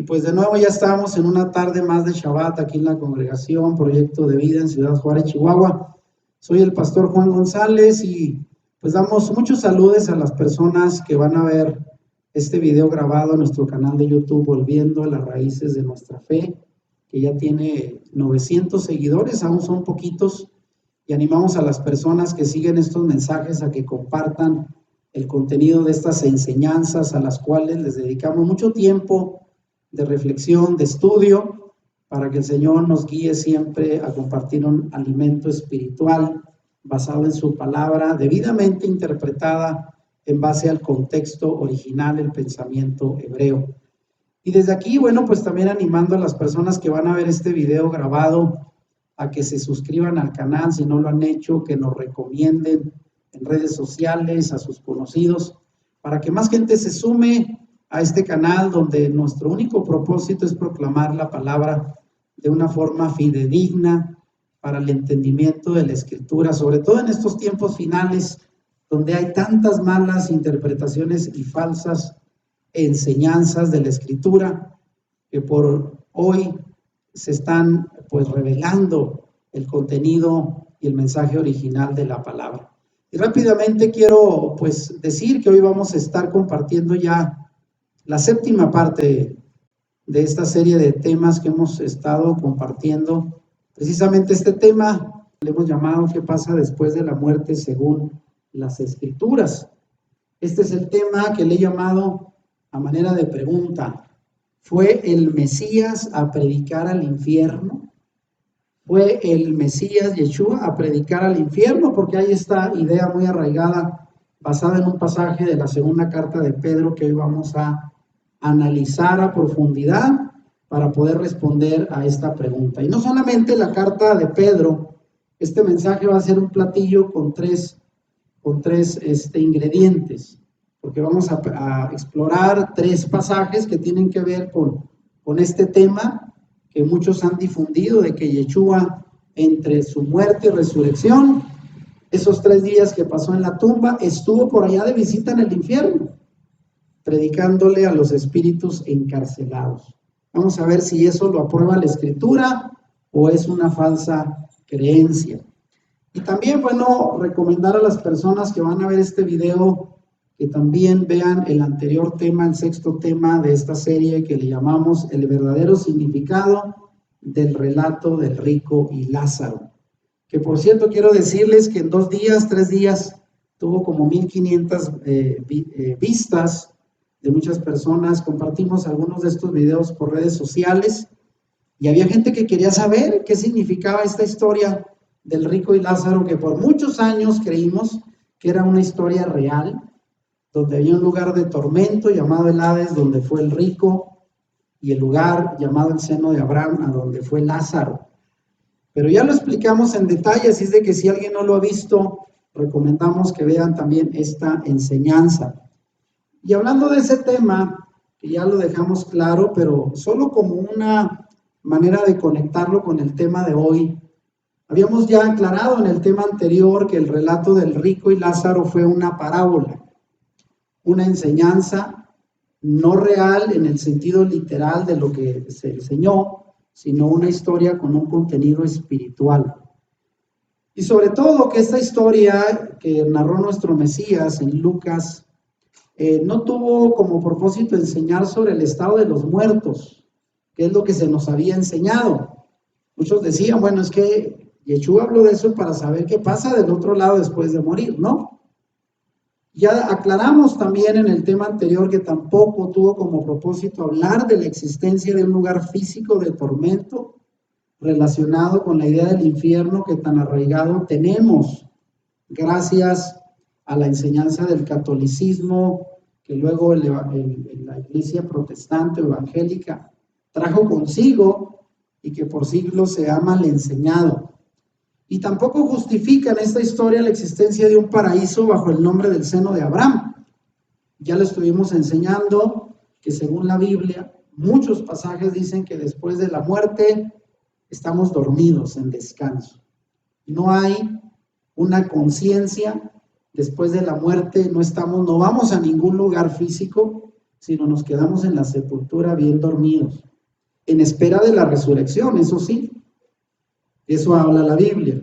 pues de nuevo ya estamos en una tarde más de Shabbat aquí en la congregación Proyecto de Vida en Ciudad Juárez, Chihuahua. Soy el pastor Juan González y pues damos muchos saludos a las personas que van a ver este video grabado en nuestro canal de YouTube, Volviendo a las Raíces de Nuestra Fe, que ya tiene 900 seguidores, aún son poquitos, y animamos a las personas que siguen estos mensajes a que compartan el contenido de estas enseñanzas a las cuales les dedicamos mucho tiempo de reflexión, de estudio, para que el Señor nos guíe siempre a compartir un alimento espiritual basado en su palabra, debidamente interpretada en base al contexto original, el pensamiento hebreo. Y desde aquí, bueno, pues también animando a las personas que van a ver este video grabado a que se suscriban al canal si no lo han hecho, que nos recomienden en redes sociales a sus conocidos, para que más gente se sume a este canal donde nuestro único propósito es proclamar la palabra de una forma fidedigna para el entendimiento de la Escritura, sobre todo en estos tiempos finales donde hay tantas malas interpretaciones y falsas enseñanzas de la Escritura que por hoy se están pues revelando el contenido y el mensaje original de la palabra. Y rápidamente quiero pues decir que hoy vamos a estar compartiendo ya la séptima parte de esta serie de temas que hemos estado compartiendo. Precisamente este tema le hemos llamado ¿qué pasa después de la muerte según las Escrituras? Este es el tema que le he llamado a manera de pregunta. ¿Fue el Mesías a predicar al infierno? ¿Fue el Mesías Yeshua a predicar al infierno? Porque hay esta idea muy arraigada basada en un pasaje de la segunda carta de Pedro que hoy vamos a analizar a profundidad para poder responder a esta pregunta. Y no solamente la carta de Pedro, este mensaje va a ser un platillo con tres ingredientes, porque vamos a explorar tres pasajes que tienen que ver con este tema que muchos han difundido de que Yeshua, entre su muerte y resurrección, esos 3 días que pasó en la tumba, estuvo por allá de visita en el infierno, predicándole a los espíritus encarcelados. Vamos a ver si eso lo aprueba la Escritura o es una falsa creencia. Y también, bueno, recomendar a las personas que van a ver este video que también vean el anterior tema, el sexto tema de esta serie que le llamamos El verdadero significado del relato del rico y Lázaro. Que por cierto quiero decirles que en 2 días, 3 días, tuvo como 1500 vistas de muchas personas. Compartimos algunos de estos videos por redes sociales y había gente que quería saber qué significaba esta historia del rico y Lázaro, que por muchos años creímos que era una historia real, donde había un lugar de tormento llamado el Hades, donde fue el rico, y el lugar llamado el seno de Abraham, a donde fue Lázaro. Pero ya lo explicamos en detalle, así es de que si alguien no lo ha visto, recomendamos que vean también esta enseñanza. Y hablando de ese tema, que ya lo dejamos claro, pero solo como una manera de conectarlo con el tema de hoy, habíamos ya aclarado en el tema anterior que el relato del rico y Lázaro fue una parábola, una enseñanza no real en el sentido literal de lo que se enseñó, sino una historia con un contenido espiritual. Y sobre todo que esta historia que narró nuestro Mesías en Lucas no tuvo como propósito enseñar sobre el estado de los muertos, que es lo que se nos había enseñado. Muchos decían, bueno, es que Yeshua habló de eso para saber qué pasa del otro lado después de morir, ¿no? Ya aclaramos también en el tema anterior que tampoco tuvo como propósito hablar de la existencia de un lugar físico de tormento relacionado con la idea del infierno que tan arraigado tenemos gracias a la enseñanza del catolicismo que luego la iglesia protestante o evangélica trajo consigo y que por siglos se ha mal enseñado. Y tampoco justifica en esta historia la existencia de un paraíso bajo el nombre del seno de Abraham. Ya lo estuvimos enseñando que según la Biblia, muchos pasajes dicen que después de la muerte estamos dormidos en descanso. No hay una conciencia después de la muerte, no vamos a ningún lugar físico, sino nos quedamos en la sepultura bien dormidos, en espera de la resurrección, eso sí, eso habla la Biblia.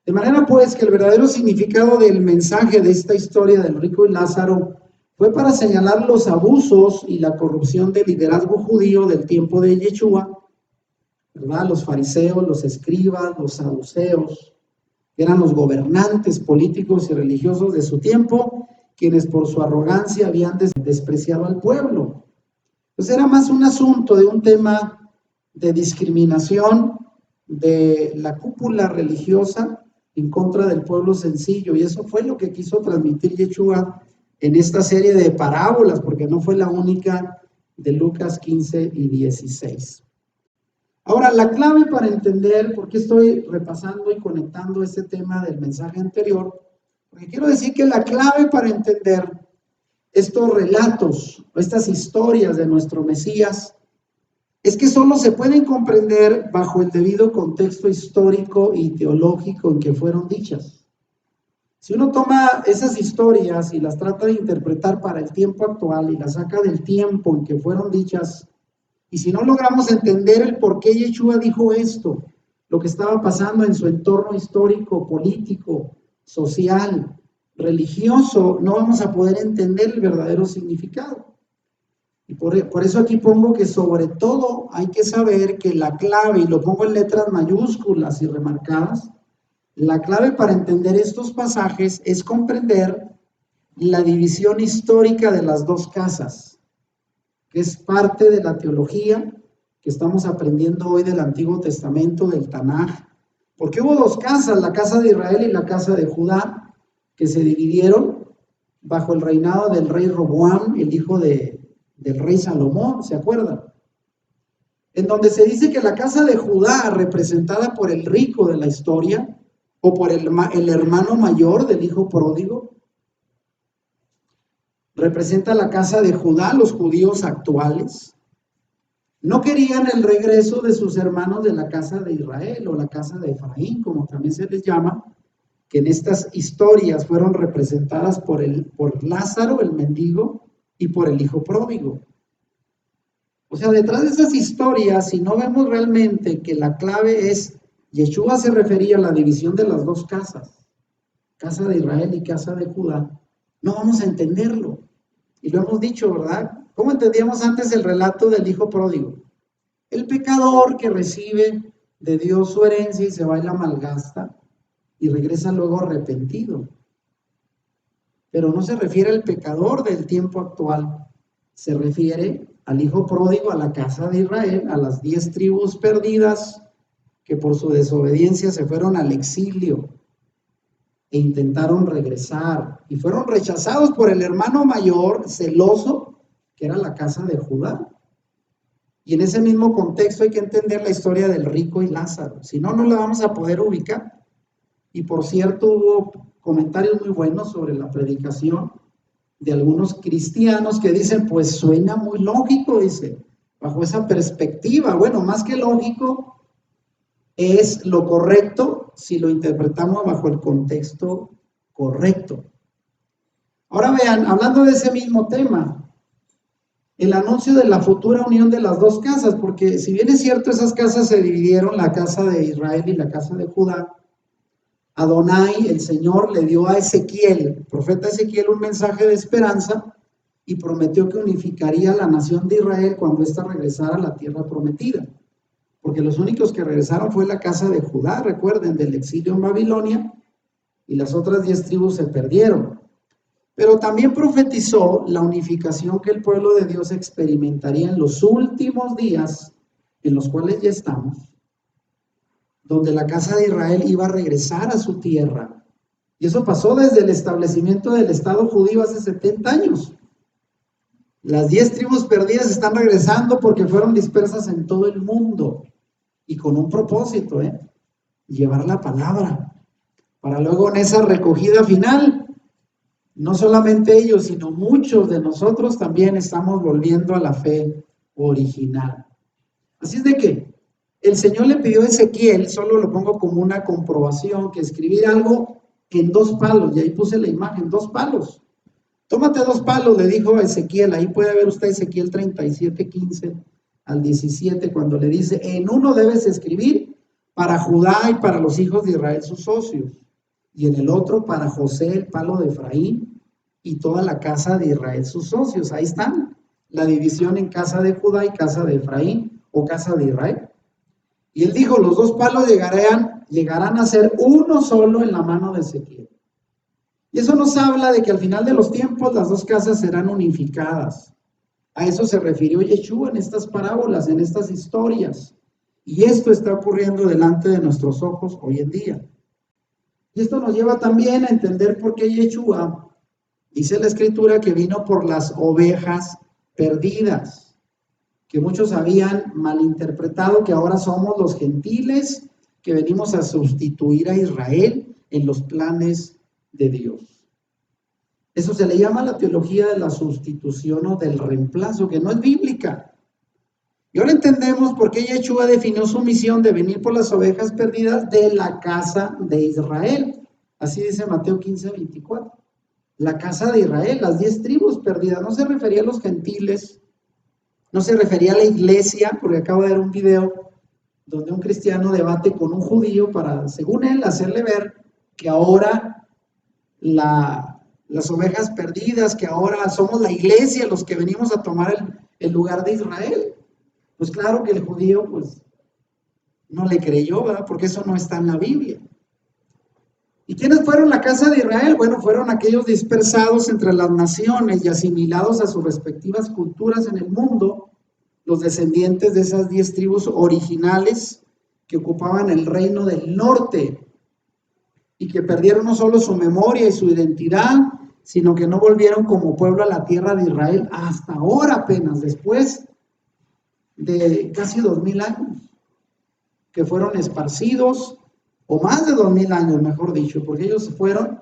De manera pues que el verdadero significado del mensaje de esta historia del rico y Lázaro fue para señalar los abusos y la corrupción del liderazgo judío del tiempo de Yeshua, ¿verdad? Los fariseos, los escribas, los saduceos, eran los gobernantes políticos y religiosos de su tiempo, quienes por su arrogancia habían despreciado al pueblo. Pues era más un asunto de un tema de discriminación de la cúpula religiosa en contra del pueblo sencillo, y eso fue lo que quiso transmitir Yeshua en esta serie de parábolas, porque no fue la única de Lucas 15 y 16. Ahora, la clave para entender por qué estoy repasando y conectando este tema del mensaje anterior, porque quiero decir que la clave para entender estos relatos, estas historias de nuestro Mesías, es que solo se pueden comprender bajo el debido contexto histórico y teológico en que fueron dichas. Si uno toma esas historias y las trata de interpretar para el tiempo actual y las saca del tiempo en que fueron dichas, y si no logramos entender el por qué Yeshua dijo esto, lo que estaba pasando en su entorno histórico, político, social, religioso, no vamos a poder entender el verdadero significado. Y por eso aquí pongo que sobre todo hay que saber que la clave, y lo pongo en letras mayúsculas y remarcadas, la clave para entender estos pasajes es comprender la división histórica de las dos casas, que es parte de la teología que estamos aprendiendo hoy del Antiguo Testamento, del Tanaj. Porque hubo dos casas, la casa de Israel y la casa de Judá, que se dividieron bajo el reinado del rey Roboam, el hijo del rey Salomón, ¿se acuerdan? En donde se dice que la casa de Judá, representada por el rico de la historia, o por el hermano mayor del hijo pródigo, representa la casa de Judá, los judíos actuales. No querían el regreso de sus hermanos de la casa de Israel o la casa de Efraín, como también se les llama, que en estas historias fueron representadas por Lázaro, el mendigo, y por el hijo pródigo. O sea, detrás de esas historias, si no vemos realmente que la clave es, Yeshua se refería a la división de las dos casas, casa de Israel y casa de Judá, no vamos a entenderlo. Y lo hemos dicho, ¿verdad? ¿Cómo entendíamos antes el relato del hijo pródigo? El pecador que recibe de Dios su herencia y se va y la malgasta y regresa luego arrepentido. Pero no se refiere al pecador del tiempo actual, se refiere al hijo pródigo, a la casa de Israel, a las 10 tribus perdidas que por su desobediencia se fueron al exilio e intentaron regresar y fueron rechazados por el hermano mayor celoso, que era la casa de Judá. Y en ese mismo contexto hay que entender la historia del rico y Lázaro, si no, no la vamos a poder ubicar. Y por cierto, hubo comentarios muy buenos sobre la predicación de algunos cristianos que dicen, pues suena muy lógico, dice, bajo esa perspectiva. Bueno, más que lógico, es lo correcto si lo interpretamos bajo el contexto correcto. Ahora vean, hablando de ese mismo tema, el anuncio de la futura unión de las dos casas, porque si bien es cierto, esas casas se dividieron, la casa de Israel y la casa de Judá, Adonai, el Señor, le dio a Ezequiel, el profeta Ezequiel, un mensaje de esperanza y prometió que unificaría la nación de Israel cuando ésta regresara a la tierra prometida. Porque los únicos que regresaron fue la casa de Judá, recuerden, del exilio en Babilonia, y las otras 10 tribus se perdieron. Pero también profetizó la unificación que el pueblo de Dios experimentaría en los últimos días, en los cuales ya estamos, donde la casa de Israel iba a regresar a su tierra. Y eso pasó desde el establecimiento del Estado judío hace 70 años. Las 10 tribus perdidas están regresando porque fueron dispersas en todo el mundo y con un propósito, llevar la palabra, para luego en esa recogida final, no solamente ellos, sino muchos de nosotros también estamos volviendo a la fe original. Así es de que el Señor le pidió a Ezequiel, solo lo pongo como una comprobación, que escribir algo que en 2 palos, y ahí puse la imagen, 2 palos. Tómate 2 palos, le dijo a Ezequiel. Ahí puede ver usted Ezequiel 37, 15 al 17, cuando le dice, en uno debes escribir para Judá y para los hijos de Israel sus socios, y en el otro para José, el palo de Efraín, y toda la casa de Israel sus socios. Ahí están, la división en casa de Judá y casa de Efraín, o casa de Israel. Y él dijo, los 2 palos llegarán a ser uno solo en la mano de Ezequiel. Y eso nos habla de que al final de los tiempos las 2 casas serán unificadas. A eso se refirió Yeshua en estas parábolas, en estas historias. Y esto está ocurriendo delante de nuestros ojos hoy en día. Y esto nos lleva también a entender por qué Yeshua, dice la Escritura, que vino por las ovejas perdidas, que muchos habían malinterpretado que ahora somos los gentiles que venimos a sustituir a Israel en los planes de Dios. Eso se le llama la teología de la sustitución o del reemplazo, que no es bíblica. Y ahora entendemos por qué Yeshua definió su misión de venir por las ovejas perdidas de la casa de Israel. Así dice Mateo 15, 24. La casa de Israel, las 10 tribus perdidas. No se refería a los gentiles, no se refería a la iglesia, porque acabo de ver un video donde un cristiano debate con un judío para, según él, hacerle ver que ahora las ovejas perdidas, que ahora somos la iglesia los que venimos a tomar el lugar de Israel. Pues claro que el judío pues no le creyó, ¿verdad? Porque eso no está en la Biblia. ¿Y quiénes fueron la casa de Israel? Bueno, fueron aquellos dispersados entre las naciones y asimilados a sus respectivas culturas en el mundo, los descendientes de esas 10 tribus originales que ocupaban el reino del norte y que perdieron no solo su memoria y su identidad, sino que no volvieron como pueblo a la tierra de Israel hasta ahora apenas, después de casi 2000 años, que fueron esparcidos, o más de 2000 años, mejor dicho, porque ellos se fueron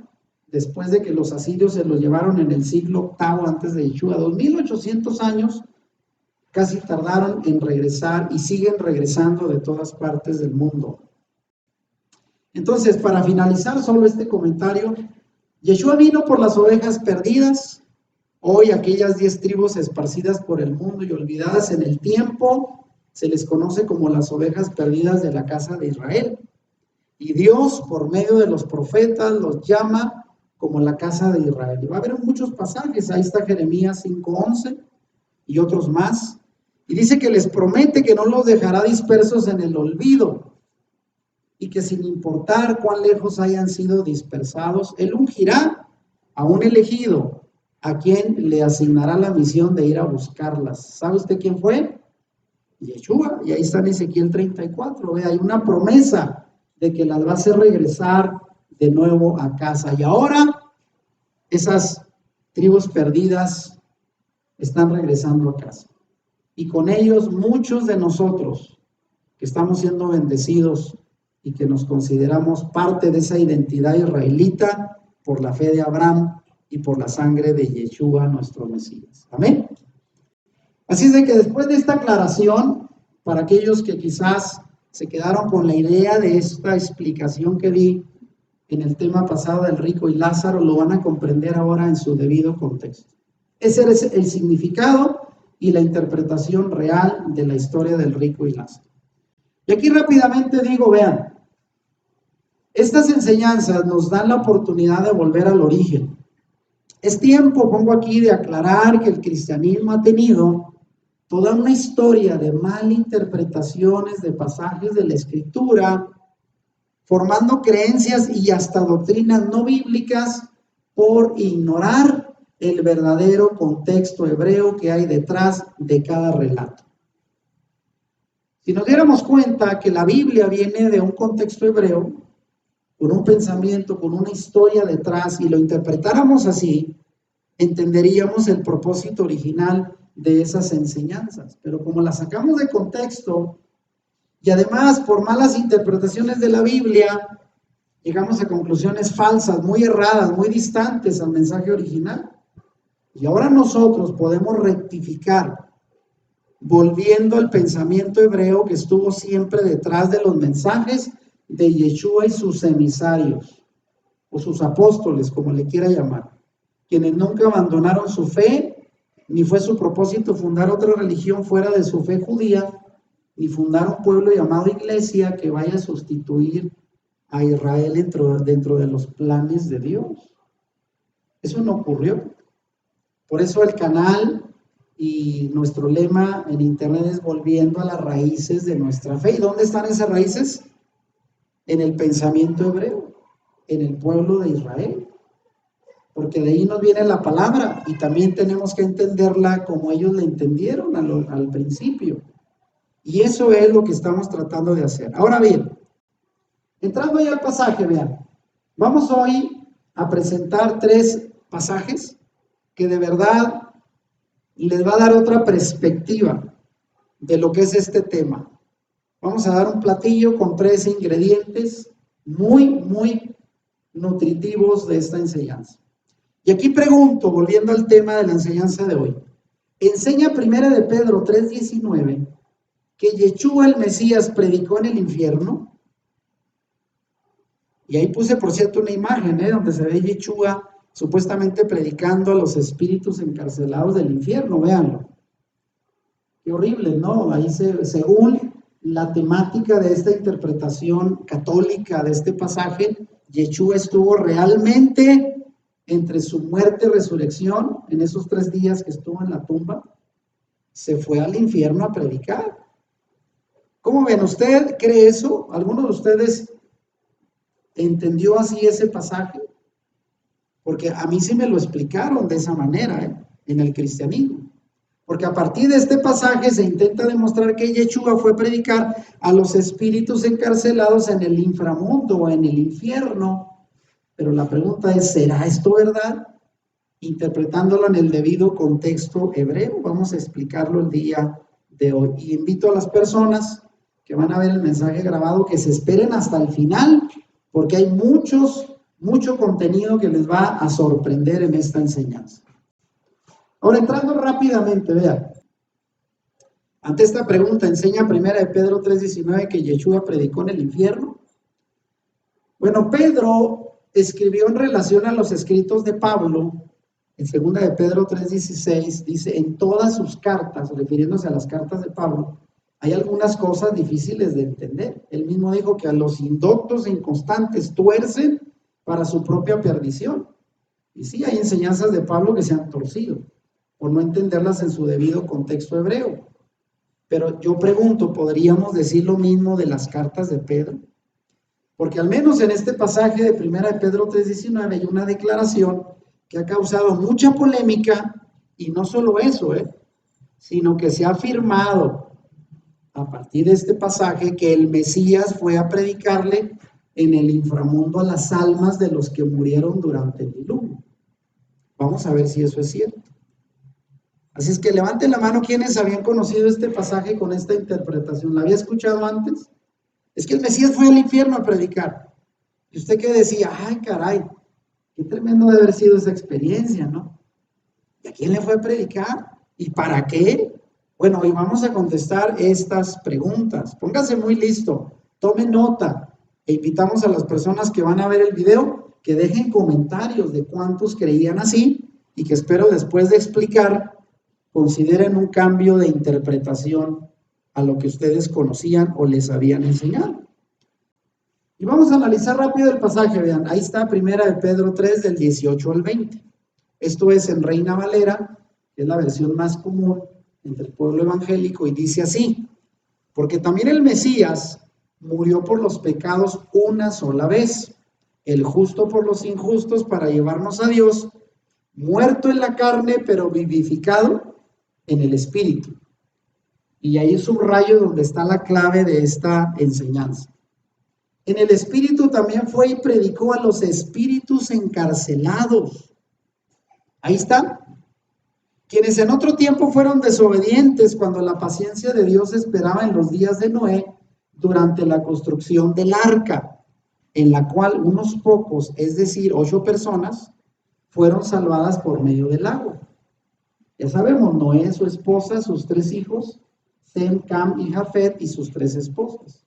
después de que los asirios se los llevaron en el siglo VIII antes de Yeshua. 2800 años casi tardaron en regresar y siguen regresando de todas partes del mundo. Entonces, para finalizar solo este comentario, Yeshua vino por las ovejas perdidas. Hoy aquellas 10 tribus esparcidas por el mundo y olvidadas en el tiempo, se les conoce como las ovejas perdidas de la casa de Israel. Y Dios, por medio de los profetas, los llama como la casa de Israel. Y va a haber muchos pasajes, ahí está Jeremías 5:11 y otros más. Y dice que les promete que no los dejará dispersos en el olvido y que sin importar cuán lejos hayan sido dispersados, Él ungirá a un elegido a quien le asignará la misión de ir a buscarlas. ¿Sabe usted quién fue? Yeshua. Y ahí está en Ezequiel 34. Hay una promesa de que las va a hacer regresar de nuevo a casa. Y ahora esas tribus perdidas están regresando a casa. Y con ellos muchos de nosotros que estamos siendo bendecidos y que nos consideramos parte de esa identidad israelita por la fe de Abraham y por la sangre de Yeshua, nuestro Mesías. Amén. Así es de que después de esta aclaración, para aquellos que quizás se quedaron con la idea de esta explicación que di en el tema pasado del rico y Lázaro, lo van a comprender ahora en su debido contexto. Ese es el significado y la interpretación real de la historia del rico y Lázaro. Y aquí rápidamente digo, vean, estas enseñanzas nos dan la oportunidad de volver al origen. Es tiempo, pongo aquí, de aclarar que el cristianismo ha tenido toda una historia de malinterpretaciones de pasajes de la Escritura, formando creencias y hasta doctrinas no bíblicas por ignorar el verdadero contexto hebreo que hay detrás de cada relato. Si nos diéramos cuenta que la Biblia viene de un contexto hebreo, con un pensamiento, con una historia detrás, y lo interpretáramos así, entenderíamos el propósito original de esas enseñanzas. Pero como las sacamos de contexto, y además por malas interpretaciones de la Biblia, llegamos a conclusiones falsas, muy erradas, muy distantes al mensaje original. Y ahora nosotros podemos rectificar, volviendo al pensamiento hebreo que estuvo siempre detrás de los mensajes de Yeshua y sus emisarios, o sus apóstoles, como le quiera llamar. quienes nunca abandonaron su fe, ni fue su propósito fundar otra religión fuera de su fe judía, ni fundar un pueblo llamado iglesia que vaya a sustituir a Israel dentro de los planes de Dios. Eso no ocurrió. Por eso el canal y nuestro lema en internet es volviendo a las raíces de nuestra fe. ¿Y dónde están esas raíces? En el pensamiento hebreo, en el pueblo de Israel. Porque de ahí nos viene la palabra y también tenemos que entenderla como ellos la entendieron al principio. Y eso es lo que estamos tratando de hacer. Ahora bien, entrando ya al pasaje, vean, vamos hoy a presentar 3 pasajes que de verdad les va a dar otra perspectiva de lo que es este tema. Vamos a dar un platillo con 3 ingredientes muy nutritivos de esta enseñanza. Y aquí pregunto, volviendo al tema de la enseñanza de hoy, enseña primera de Pedro 3:19 que Yeshua el Mesías predicó en el infierno. Y ahí puse, por cierto, una imagen, donde se ve Yeshua supuestamente predicando a los espíritus encarcelados del infierno, véanlo. Qué horrible, ¿no? Ahí según la temática de esta interpretación católica de este pasaje, Yeshua estuvo realmente entre su muerte y resurrección, en esos 3 días que estuvo en la tumba, se fue al infierno a predicar. ¿Cómo ven? ¿Usted cree eso? ¿Alguno de ustedes entendió así ese pasaje? Porque a mí sí me lo explicaron de esa manera, en el cristianismo. Porque a partir de este pasaje se intenta demostrar que Yeshua fue a predicar a los espíritus encarcelados en el inframundo o en el infierno. Pero la pregunta es, ¿será esto verdad? Interpretándolo en el debido contexto hebreo, vamos a explicarlo el día de hoy. Y invito a las personas que van a ver el mensaje grabado que se esperen hasta el final, porque hay mucho contenido que les va a sorprender en esta enseñanza. Ahora, entrando rápidamente, vean, ante esta pregunta, ¿enseña primera de Pedro 3:19 que Yeshua predicó en el infierno? Bueno, Pedro escribió en relación a los escritos de Pablo, en segunda de Pedro 3:16, dice, en todas sus cartas, refiriéndose a las cartas de Pablo, hay algunas cosas difíciles de entender. Él mismo dijo que a los indoctos e inconstantes tuercen para su propia perdición. Y sí, hay enseñanzas de Pablo que se han torcido, por no entenderlas en su debido contexto hebreo. Pero yo pregunto, ¿podríamos decir lo mismo de las cartas de Pedro? Porque al menos en este pasaje de primera de Pedro 3:19 hay una declaración que ha causado mucha polémica, y no solo eso, sino que se ha afirmado a partir de este pasaje que el Mesías fue a predicarle en el inframundo a las almas de los que murieron durante el diluvio. Vamos a ver si eso es cierto. Así es que levanten la mano quienes habían conocido este pasaje con esta interpretación. ¿La había escuchado antes? Es que el Mesías fue al infierno a predicar. Y usted que decía, ay caray, qué tremendo debe haber sido esa experiencia, ¿no? ¿Y a quién le fue a predicar? ¿Y para qué? Bueno, hoy vamos a contestar estas preguntas. Póngase muy listo, tome nota e invitamos a las personas que van a ver el video que dejen comentarios de cuántos creían así y que espero después de explicar consideren un cambio de interpretación a lo que ustedes conocían o les habían enseñado. Y vamos a analizar rápido el pasaje, vean, ahí está primera de Pedro 3 del 18 al 20. Esto es en Reina Valera, que es la versión más común entre el pueblo evangélico, y dice así, porque también el Mesías murió por los pecados una sola vez, el justo por los injustos para llevarnos a Dios, muerto en la carne pero vivificado en el espíritu. Y ahí subrayo donde está la clave de esta enseñanza. En el espíritu también fue y predicó a los espíritus encarcelados. Ahí está. Quienes en otro tiempo fueron desobedientes cuando la paciencia de Dios esperaba en los días de Noé durante la construcción del arca, en la cual unos pocos, es decir, 8 personas, fueron salvadas por medio del agua. Ya sabemos, Noé, su esposa, sus 3 hijos, Sem, Cam y Jafet y sus 3 esposas.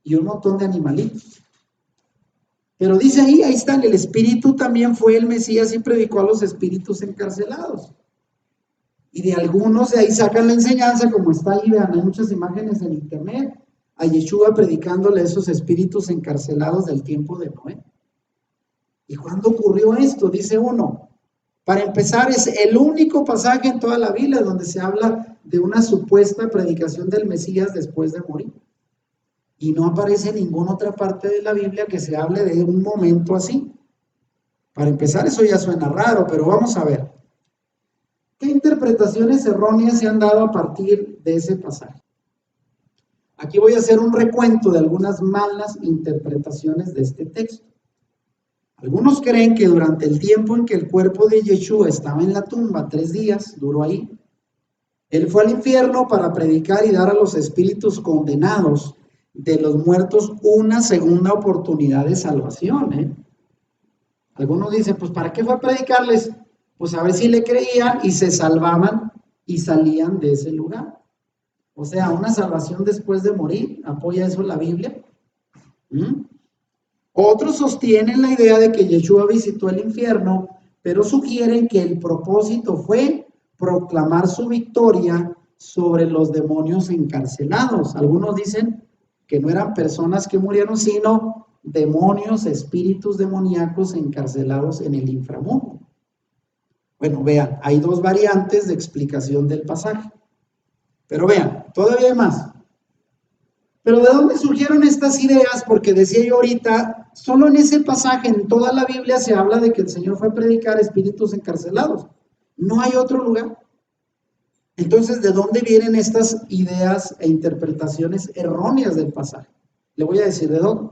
Y un montón de animalitos. Pero dice ahí está, el Espíritu también fue el Mesías y predicó a los espíritus encarcelados. Y de algunos de ahí sacan la enseñanza, como está ahí, vean, hay muchas imágenes en internet, a Yeshua predicándole a esos espíritus encarcelados del tiempo de Noé. ¿Y cuándo ocurrió esto? Dice uno. Para empezar, es el único pasaje en toda la Biblia donde se habla de una supuesta predicación del Mesías después de morir. Y no aparece en ninguna otra parte de la Biblia que se hable de un momento así. Para empezar, eso ya suena raro, pero vamos a ver. ¿Qué interpretaciones erróneas se han dado a partir de ese pasaje? Aquí voy a hacer un recuento de algunas malas interpretaciones de este texto. Algunos creen que durante el tiempo en que el cuerpo de Yeshua estaba en la tumba, 3 días, duró ahí, él fue al infierno para predicar y dar a los espíritus condenados de los muertos una segunda oportunidad de salvación. Algunos dicen, pues ¿para qué fue a predicarles? Pues a ver si le creían y se salvaban y salían de ese lugar. O sea, una salvación después de morir. ¿Apoya eso la Biblia? Otros sostienen la idea de que Yeshua visitó el infierno, pero sugieren que el propósito fue proclamar su victoria sobre los demonios encarcelados. Algunos dicen que no eran personas que murieron, sino demonios, espíritus demoníacos encarcelados en el inframundo. Bueno, vean, hay 2 variantes de explicación del pasaje. Pero vean, todavía hay más. Pero ¿de dónde surgieron estas ideas? Porque decía yo ahorita, solo en ese pasaje, en toda la Biblia se habla de que el Señor fue a predicar a espíritus encarcelados. No hay otro lugar. Entonces, ¿de dónde vienen estas ideas e interpretaciones erróneas del pasaje? Le voy a decir de dónde.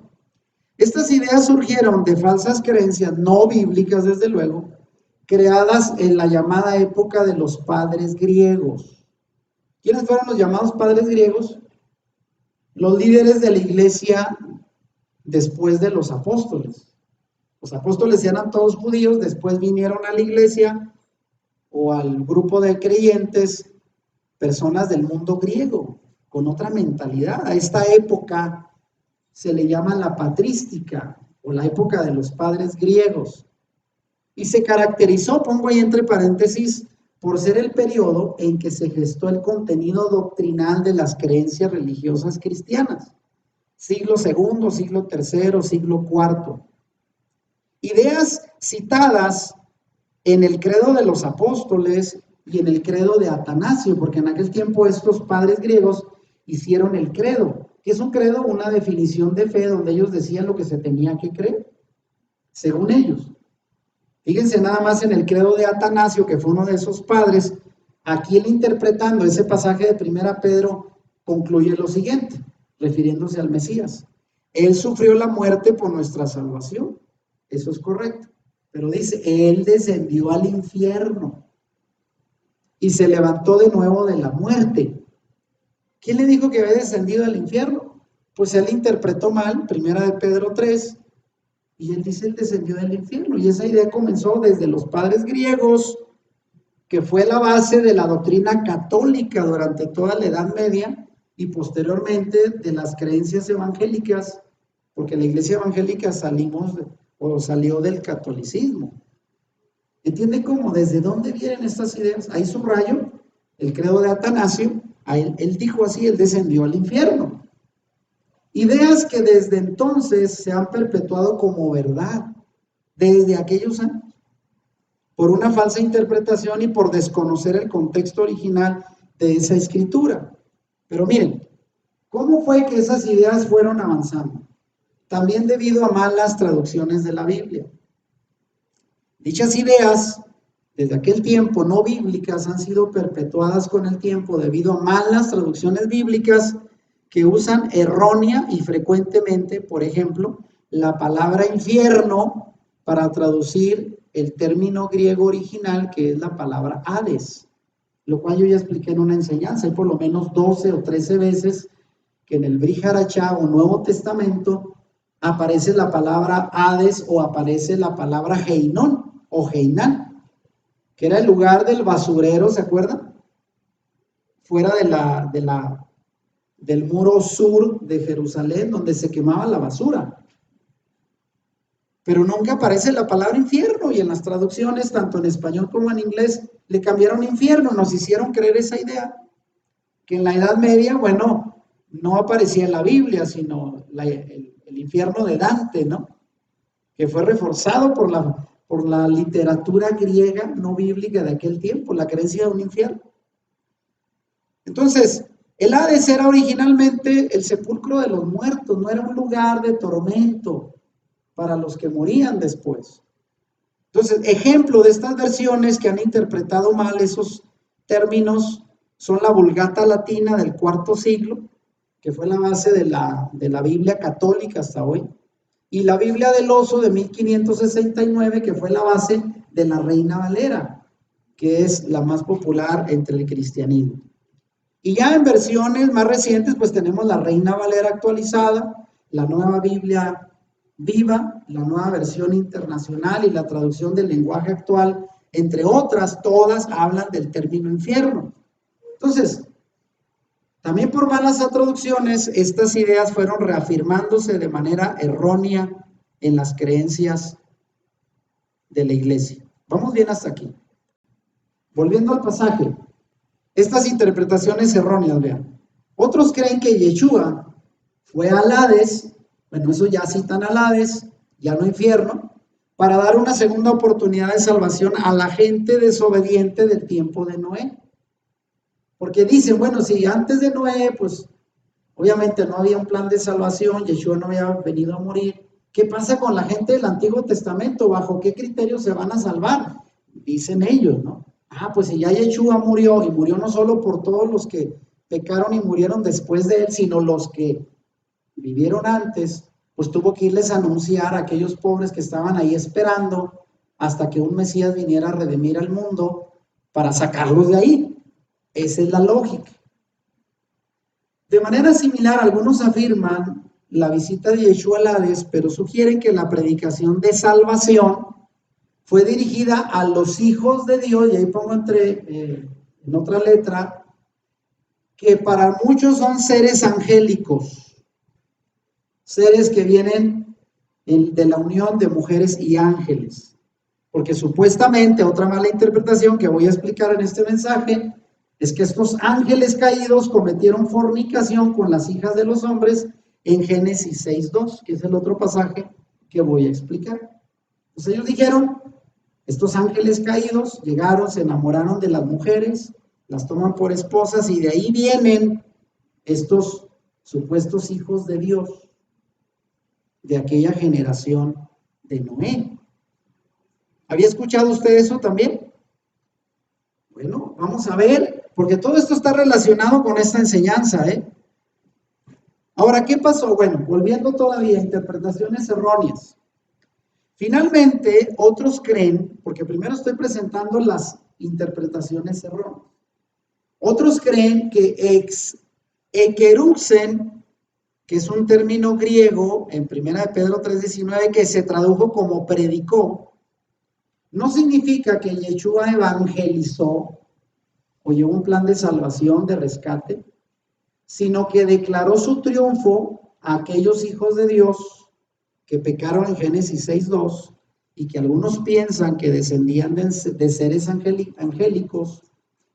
Estas ideas surgieron de falsas creencias no bíblicas, desde luego, creadas en la llamada época de los padres griegos. ¿Quiénes fueron los llamados padres griegos? Los líderes de la iglesia después de los apóstoles. Los apóstoles eran todos judíos, después vinieron a la iglesia o al grupo de creyentes, personas del mundo griego, con otra mentalidad. A esta época se le llama la patrística o la época de los padres griegos. Y se caracterizó, pongo ahí entre paréntesis, por ser el periodo en que se gestó el contenido doctrinal de las creencias religiosas cristianas. Siglo II, siglo III, siglo IV. Ideas citadas en el credo de los apóstoles y en el credo de Atanasio, porque en aquel tiempo estos padres griegos hicieron el credo. ¿Qué es un credo? Una definición de fe donde ellos decían lo que se tenía que creer, según ellos. Fíjense nada más en el credo de Atanasio, que fue uno de esos padres. Aquí él, interpretando ese pasaje de 1 Pedro, concluye lo siguiente, refiriéndose al Mesías. Él sufrió la muerte por nuestra salvación. Eso es correcto. Pero dice, él descendió al infierno y se levantó de nuevo de la muerte. ¿Quién le dijo que había descendido al infierno? Pues él interpretó mal, 1 Pedro 3, y él dice, él descendió del infierno. Y esa idea comenzó desde los padres griegos, que fue la base de la doctrina católica durante toda la Edad Media y posteriormente de las creencias evangélicas, porque la iglesia evangélica salió del catolicismo. ¿Entiende cómo? ¿Desde dónde vienen estas ideas? Ahí subrayo el credo de Atanasio. Él dijo así, él descendió al infierno. Ideas que desde entonces se han perpetuado como verdad, desde aquellos años, por una falsa interpretación y por desconocer el contexto original de esa escritura. Pero miren, ¿cómo fue que esas ideas fueron avanzando? También debido a malas traducciones de la Biblia. Dichas ideas, desde aquel tiempo no bíblicas, han sido perpetuadas con el tiempo debido a malas traducciones bíblicas que usan errónea y frecuentemente, por ejemplo, la palabra infierno para traducir el término griego original, que es la palabra Hades, lo cual yo ya expliqué en una enseñanza. Hay por lo menos 12 o 13 veces que en el Brit Hadashah o Nuevo Testamento aparece la palabra Hades o aparece la palabra Geinón o Geinán, que era el lugar del basurero, ¿se acuerdan? Fuera del muro sur de Jerusalén, donde se quemaba la basura. pero nunca aparece la palabra infierno, y en las traducciones, tanto en español como en inglés, le cambiaron infierno, nos hicieron creer esa idea, que en la Edad Media, bueno, no aparecía en la Biblia, sino el infierno de Dante, ¿no? Que fue reforzado por la literatura griega no bíblica de aquel tiempo, la creencia de un infierno. Entonces, el Hades era originalmente el sepulcro de los muertos, no era un lugar de tormento para los que morían después. Entonces, ejemplo de estas versiones que han interpretado mal esos términos son la Vulgata latina del IV siglo, que fue la base de la Biblia católica hasta hoy, y la Biblia del Oso de 1569, que fue la base de la Reina Valera, que es la más popular entre el cristianismo. Y ya en versiones más recientes, pues tenemos la Reina Valera actualizada, la nueva Biblia viva, la nueva versión internacional y la traducción del lenguaje actual, entre otras, todas hablan del término infierno. Entonces, también por malas traducciones, estas ideas fueron reafirmándose de manera errónea en las creencias de la iglesia. Vamos bien hasta aquí. Volviendo al pasaje, estas interpretaciones erróneas, vean. Otros creen que Yeshua fue al Hades, bueno, eso ya citan al Hades, ya no infierno, para dar una segunda oportunidad de salvación a la gente desobediente del tiempo de Noé. Porque dicen, bueno, si antes de Noé, pues obviamente no había un plan de salvación, Yeshua no había venido a morir. ¿Qué pasa con la gente del Antiguo Testamento? ¿Bajo qué criterios se van a salvar? Dicen ellos, ¿no? Pues si ya Yeshua murió, y murió no solo por todos los que pecaron y murieron después de él, sino los que vivieron antes, pues tuvo que irles a anunciar a aquellos pobres que estaban ahí esperando hasta que un Mesías viniera a redimir al mundo para sacarlos de ahí. Esa es la lógica. De manera similar, algunos afirman la visita de Yeshua al Hades, pero sugieren que la predicación de salvación fue dirigida a los hijos de Dios, y ahí pongo en otra letra, que para muchos son seres angélicos, seres que vienen de la unión de mujeres y ángeles, porque supuestamente, otra mala interpretación que voy a explicar en este mensaje, es que estos ángeles caídos cometieron fornicación con las hijas de los hombres en Génesis 6:2, que es el otro pasaje que voy a explicar. Entonces ellos dijeron, estos ángeles caídos llegaron, se enamoraron de las mujeres, las toman por esposas, y de ahí vienen estos supuestos hijos de Dios, de aquella generación de Noé. ¿Había escuchado usted eso también? Bueno, vamos a ver, porque todo esto está relacionado con esta enseñanza, ¿eh? Ahora, ¿qué pasó? Bueno, volviendo todavía a interpretaciones erróneas. Finalmente, otros creen, porque primero estoy presentando las interpretaciones erróneas. Otros creen que ekeruxen, que es un término griego en 1 de Pedro 3:19, que se tradujo como predicó, no significa que Yeshua evangelizó o llevó un plan de salvación, de rescate, sino que declaró su triunfo a aquellos hijos de Dios que pecaron en Génesis 6:2 y que algunos piensan que descendían de seres angélicos,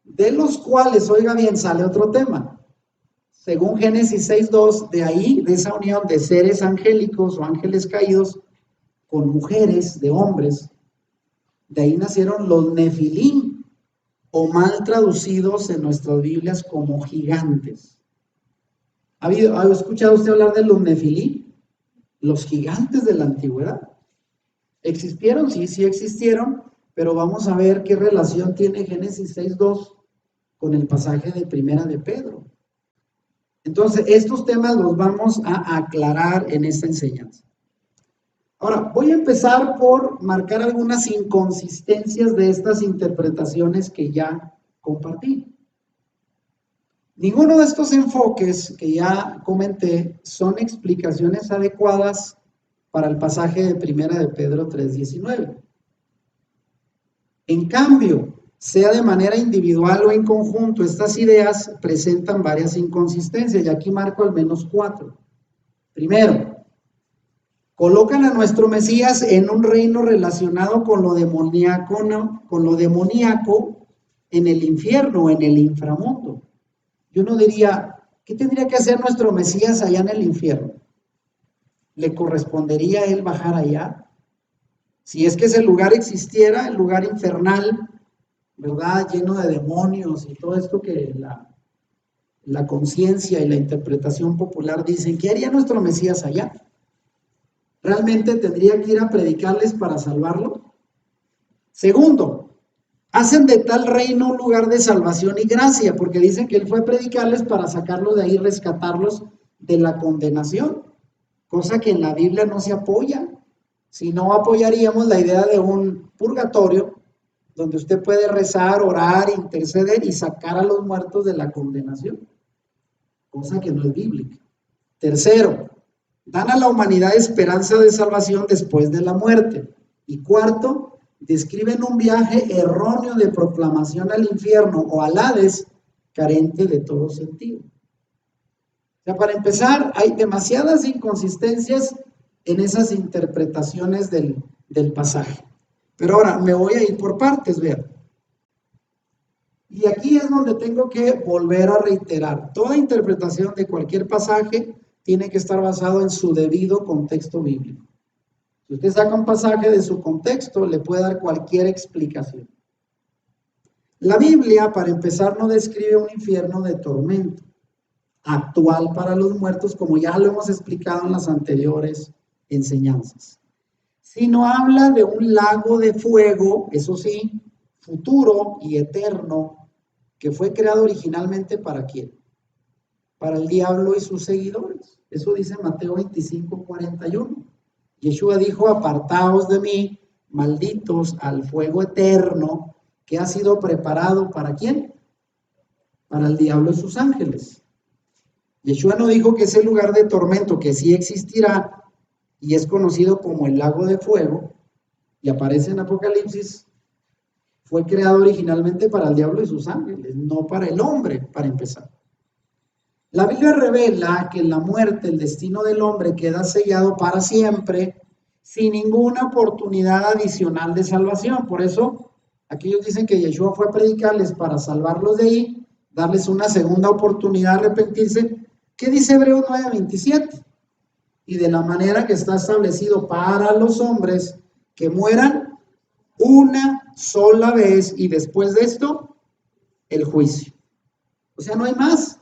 de los cuales, oiga bien, sale otro tema. Según Génesis 6:2, de ahí, de esa unión de seres angélicos o ángeles caídos con mujeres, de hombres, de ahí nacieron los nefilim, o mal traducidos en nuestras Biblias como gigantes. ¿Ha escuchado usted hablar de los nefilim? Los gigantes de la antigüedad. ¿Existieron? Sí existieron, pero vamos a ver qué relación tiene Génesis 6:2 con el pasaje de 1 de Pedro. Entonces, estos temas los vamos a aclarar en esta enseñanza. Ahora, voy a empezar por marcar algunas inconsistencias de estas interpretaciones que ya compartí. Ninguno de estos enfoques que ya comenté son explicaciones adecuadas para el pasaje de 1 de Pedro 3:19. En cambio, sea de manera individual o en conjunto, estas ideas presentan varias inconsistencias, y aquí marco al menos 4. Primero, Colocan a nuestro Mesías en un reino relacionado con lo demoníaco, ¿no? Con lo demoníaco en el infierno, en el inframundo. Y uno diría, ¿qué tendría que hacer nuestro Mesías allá en el infierno? ¿Le correspondería a él bajar allá? Si es que ese lugar existiera, el lugar infernal, ¿verdad? Lleno de demonios y todo esto que la conciencia y la interpretación popular dicen, ¿qué haría nuestro Mesías allá? ¿Realmente tendría que ir a predicarles para salvarlo? Segundo, hacen de tal reino un lugar de salvación y gracia, porque dicen que él fue a predicarles para sacarlos de ahí, rescatarlos de la condenación, cosa que en la Biblia no se apoya. Si no, apoyaríamos la idea de un purgatorio, donde usted puede rezar, orar, interceder y sacar a los muertos de la condenación, cosa que no es bíblica. Tercero, dan a la humanidad esperanza de salvación después de la muerte. Y cuarto, describen un viaje erróneo de proclamación al infierno o al Hades, carente de todo sentido. O sea, para empezar, hay demasiadas inconsistencias en esas interpretaciones del pasaje. Pero ahora me voy a ir por partes, vean. Y aquí es donde tengo que volver a reiterar. Toda interpretación de cualquier pasaje tiene que estar basado en su debido contexto bíblico. Si usted saca un pasaje de su contexto, le puede dar cualquier explicación. La Biblia, para empezar, no describe un infierno de tormento actual para los muertos, como ya lo hemos explicado en las anteriores enseñanzas, sino habla de un lago de fuego, eso sí, futuro y eterno, que fue creado originalmente ¿para quién? Para el diablo y sus seguidores. Eso dice Mateo 25:41. Yeshua dijo, apartaos de mí, malditos, al fuego eterno, que ha sido preparado ¿para quién? Para el diablo y sus ángeles. Yeshua no dijo que ese lugar de tormento, que sí existirá, y es conocido como el lago de fuego, y aparece en Apocalipsis, fue creado originalmente para el diablo y sus ángeles, no para el hombre, para empezar. La Biblia revela que en la muerte el destino del hombre queda sellado para siempre, sin ninguna oportunidad adicional de salvación. Por eso, aquellos dicen que Yeshua fue a predicarles para salvarlos de ahí, darles una segunda oportunidad de arrepentirse. ¿Qué dice Hebreos 9:27? Y de la manera que está establecido para los hombres que mueran una sola vez y después de esto, el juicio. O sea, no hay más.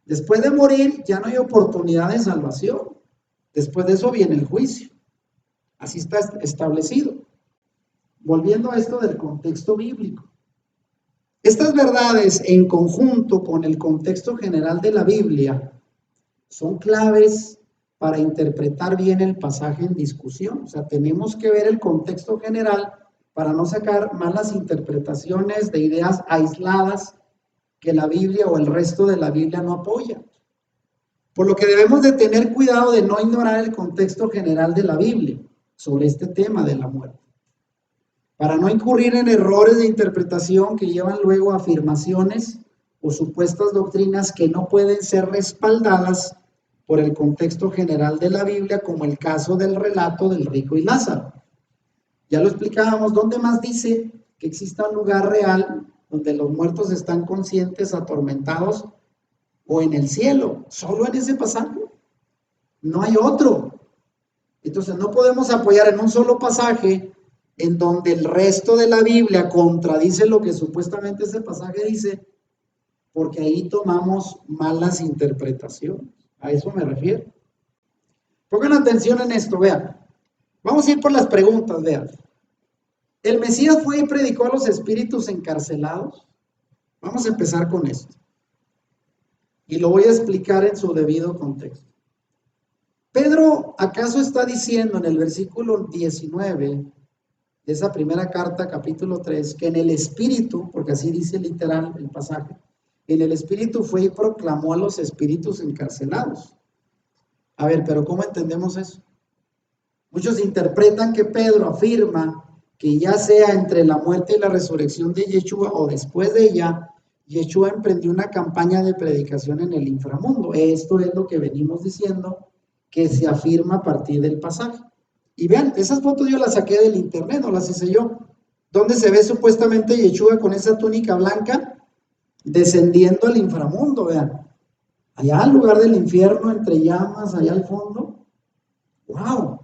Después de morir ya no hay oportunidad de salvación. Después de eso viene el juicio. Así está establecido. Volviendo a esto del contexto bíblico. Estas verdades en conjunto con el contexto general de la Biblia son claves para interpretar bien el pasaje en discusión. O sea, tenemos que ver el contexto general para no sacar malas interpretaciones de ideas aisladas que la Biblia o el resto de la Biblia no apoya. Por lo que debemos de tener cuidado de no ignorar el contexto general de la Biblia sobre este tema de la muerte, para no incurrir en errores de interpretación que llevan luego a afirmaciones o supuestas doctrinas que no pueden ser respaldadas por el contexto general de la Biblia, como el caso del relato del rico y Lázaro. Ya lo explicábamos, ¿dónde más dice que exista un lugar real donde los muertos están conscientes, atormentados, o en el cielo? Solo en ese pasaje, no hay otro. Entonces no podemos apoyar en un solo pasaje en donde el resto de la Biblia contradice lo que supuestamente ese pasaje dice, porque ahí tomamos malas interpretaciones. A eso me refiero. Pongan atención en esto, vean. Vamos a ir por las preguntas, vean. ¿El Mesías fue y predicó a los espíritus encarcelados? Vamos a empezar con esto. Y lo voy a explicar en su debido contexto. Pedro, ¿acaso está diciendo en el versículo 19 de esa primera carta, capítulo 3, que en el espíritu, porque así dice literal el pasaje, en el espíritu fue y proclamó a los espíritus encarcelados? A ver, pero ¿cómo entendemos eso? Muchos interpretan que Pedro afirma que ya sea entre la muerte y la resurrección de Yeshua o después de ella, Yeshua emprendió una campaña de predicación en el inframundo. Esto es lo que venimos diciendo que se afirma a partir del pasaje. Y vean, esas fotos yo las saqué del internet, no las hice yo, donde se ve supuestamente Yeshua con esa túnica blanca descendiendo al inframundo, vean, allá al lugar del infierno, entre llamas, allá al fondo. ¡Wow!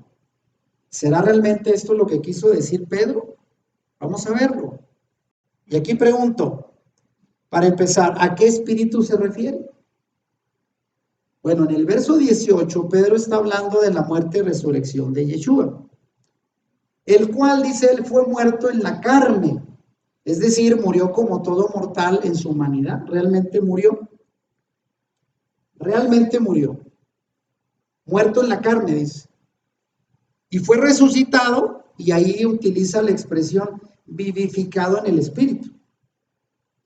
¿Será realmente esto lo que quiso decir Pedro? Vamos a verlo. Y aquí pregunto, para empezar, ¿a qué espíritu se refiere? Bueno, en el verso 18, Pedro está hablando de la muerte y resurrección de Yeshua, el cual, dice él, fue muerto en la carne, es decir, murió como todo mortal en su humanidad, realmente murió, muerto en la carne, dice, y fue resucitado, y ahí utiliza la expresión vivificado en el espíritu,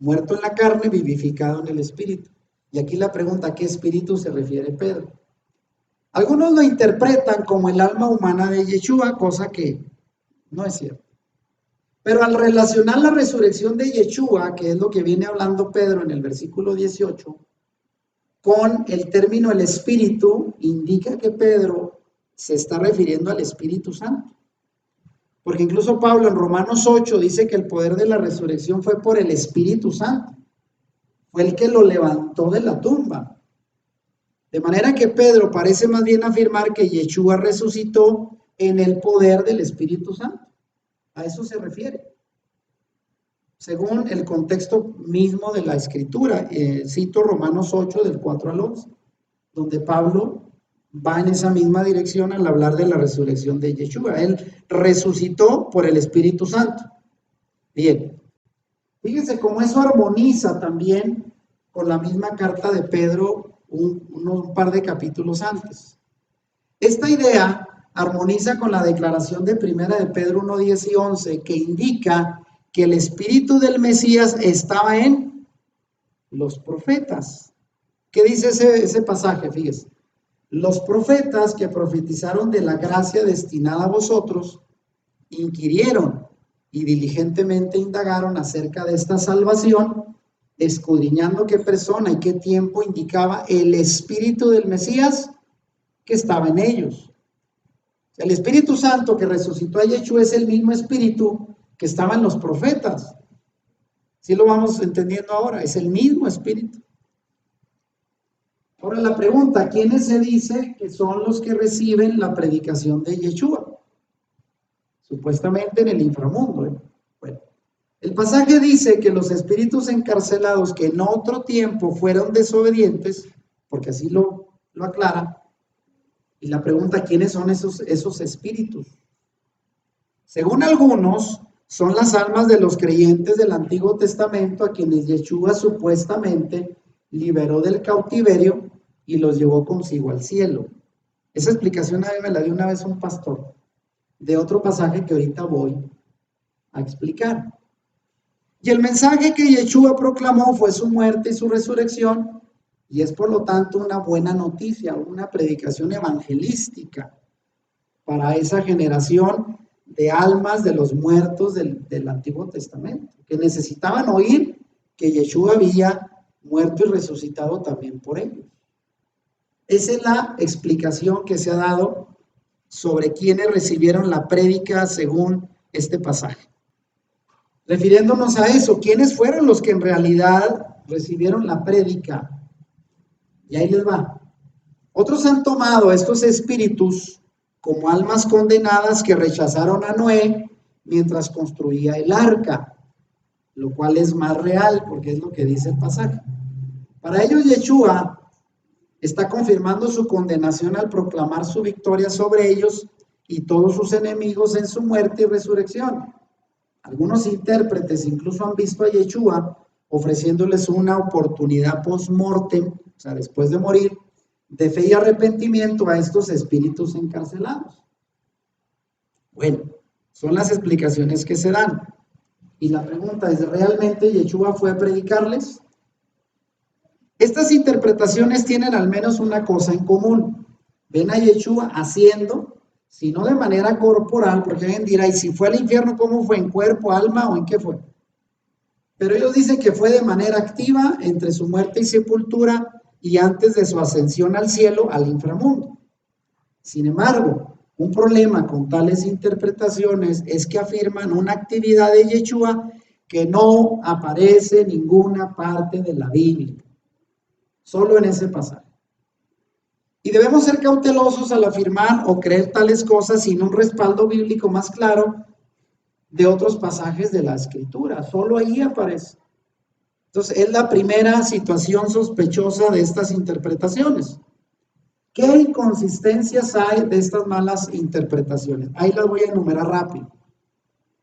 muerto en la carne, vivificado en el espíritu. Y aquí la pregunta, ¿a qué espíritu se refiere Pedro? Algunos lo interpretan como el alma humana de Yeshua, cosa que no es cierto. Pero al relacionar la resurrección de Yeshua, que es lo que viene hablando Pedro en el versículo 18, con el término el Espíritu, indica que Pedro se está refiriendo al Espíritu Santo. Porque incluso Pablo en Romanos 8 dice que el poder de la resurrección fue por el Espíritu Santo. Fue el que lo levantó de la tumba. De manera que Pedro parece más bien afirmar que Yeshua resucitó en el poder del Espíritu Santo. A eso se refiere. Según el contexto mismo de la escritura, cito Romanos 8 del 4 al 11, donde Pablo va en esa misma dirección al hablar de la resurrección de Yeshua. Él resucitó por el Espíritu Santo. Bien, fíjense cómo eso armoniza también con la misma carta de Pedro un par de capítulos antes. Esta idea armoniza con la declaración de primera de Pedro 1, 10 y 11, que indica que el espíritu del Mesías estaba en los profetas. ¿Qué dice ese pasaje? Fíjense. Los profetas que profetizaron de la gracia destinada a vosotros, inquirieron y diligentemente indagaron acerca de esta salvación, escudriñando qué persona y qué tiempo indicaba el espíritu del Mesías que estaba en ellos. El Espíritu Santo que resucitó a Yeshua es el mismo espíritu que estaba en los profetas. ¿Sí lo vamos entendiendo ahora? Es el mismo espíritu. Ahora la pregunta, ¿quiénes se dice que son los que reciben la predicación de Yeshua? Supuestamente en el inframundo. Bueno, el pasaje dice que los espíritus encarcelados que en otro tiempo fueron desobedientes, porque así lo aclara, y la pregunta, ¿quiénes son esos espíritus? Según algunos, son las almas de los creyentes del Antiguo Testamento a quienes Yeshua supuestamente liberó del cautiverio y los llevó consigo al cielo. Esa explicación a mí me la dio una vez un pastor de otro pasaje que ahorita voy a explicar. Y el mensaje que Yeshua proclamó fue su muerte y su resurrección, y es por lo tanto una buena noticia, una predicación evangelística para esa generación de almas de los muertos del Antiguo Testamento, que necesitaban oír que Yeshua había muerto y resucitado también por ellos. Esa es la explicación que se ha dado sobre quienes recibieron la prédica según este pasaje. Refiriéndonos a eso, ¿quiénes fueron los que en realidad recibieron la prédica? Y ahí les va. Otros han tomado estos espíritus como almas condenadas que rechazaron a Noé mientras construía el arca, lo cual es más real porque es lo que dice el pasaje. Para ellos, Yeshua está confirmando su condenación al proclamar su victoria sobre ellos y todos sus enemigos en su muerte y resurrección. Algunos intérpretes incluso han visto a Yeshua ofreciéndoles una oportunidad post-mortem, o sea, después de morir, de fe y arrepentimiento a estos espíritus encarcelados. Bueno, son las explicaciones que se dan. Y la pregunta es, ¿realmente Yeshua fue a predicarles? Estas interpretaciones tienen al menos una cosa en común. Ven a Yeshua haciendo, si no de manera corporal, porque alguien dirá, ¿y si fue al infierno, cómo fue? ¿En cuerpo, alma o en qué fue? Pero ellos dicen que fue de manera activa entre su muerte y sepultura y antes de su ascensión al cielo, al inframundo. Sin embargo, un problema con tales interpretaciones es que afirman una actividad de Yeshua que no aparece en ninguna parte de la Biblia, solo en ese pasaje. Y debemos ser cautelosos al afirmar o creer tales cosas sin un respaldo bíblico más claro de otros pasajes de la Escritura. Solo ahí aparece. Entonces, es la primera situación sospechosa de estas interpretaciones. ¿Qué inconsistencias hay de estas malas interpretaciones? Ahí las voy a enumerar rápido.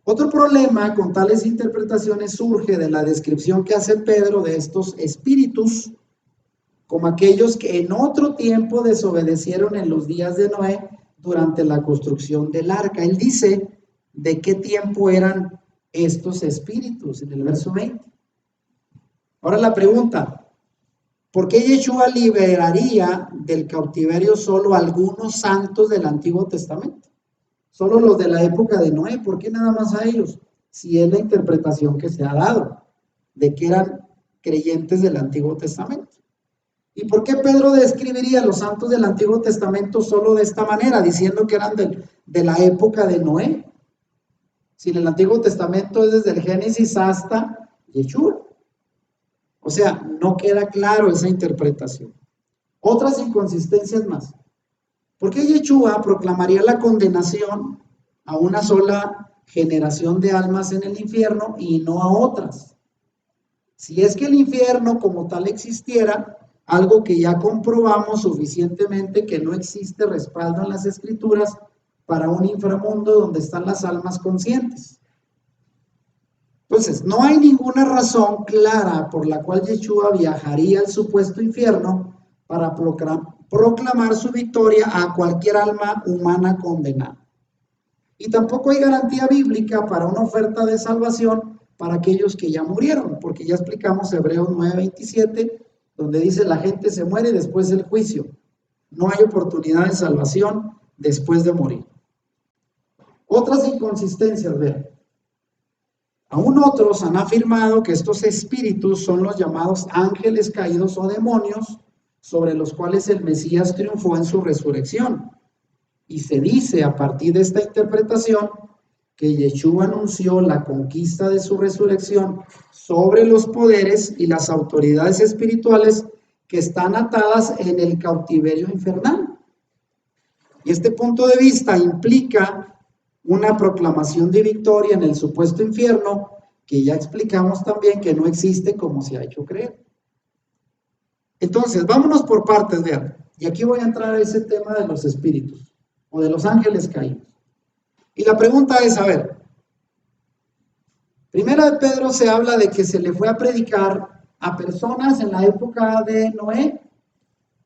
Otro problema con tales interpretaciones surge de la descripción que hace Pedro de estos espíritus, como aquellos que en otro tiempo desobedecieron en los días de Noé durante la construcción del arca. Él dice de qué tiempo eran estos espíritus en el verso 20. Ahora la pregunta, ¿por qué Yeshua liberaría del cautiverio solo algunos santos del Antiguo Testamento? Solo los de la época de Noé, ¿por qué nada más a ellos? Si es la interpretación que se ha dado de que eran creyentes del Antiguo Testamento. ¿Y por qué Pedro describiría a los santos del Antiguo Testamento solo de esta manera, diciendo que eran de la época de Noé? Si en el Antiguo Testamento es desde el Génesis hasta Yeshua. O sea, no queda claro esa interpretación. Otras inconsistencias más. ¿Por qué Yeshua proclamaría la condenación a una sola generación de almas en el infierno y no a otras? Si es que el infierno como tal existiera, algo que ya comprobamos suficientemente que no existe respaldo en las Escrituras para un inframundo donde están las almas conscientes. Entonces, no hay ninguna razón clara por la cual Yeshua viajaría al supuesto infierno para proclamar su victoria a cualquier alma humana condenada. Y tampoco hay garantía bíblica para una oferta de salvación para aquellos que ya murieron, porque ya explicamos Hebreos 9:27, donde dice la gente se muere después del juicio. No hay oportunidad de salvación después de morir. Otras inconsistencias, vean. Aún otros han afirmado que estos espíritus son los llamados ángeles caídos o demonios sobre los cuales el Mesías triunfó en su resurrección. Y se dice a partir de esta interpretación que Yeshua anunció la conquista de su resurrección sobre los poderes y las autoridades espirituales que están atadas en el cautiverio infernal. Y este punto de vista implica una proclamación de victoria en el supuesto infierno, que ya explicamos también que no existe como se ha hecho creer. Entonces, vámonos por partes, vean. Y aquí voy a entrar a ese tema de los espíritus, o de los ángeles caídos. Y la pregunta es, a ver, Primera de Pedro se habla de que se le fue a predicar a personas en la época de Noé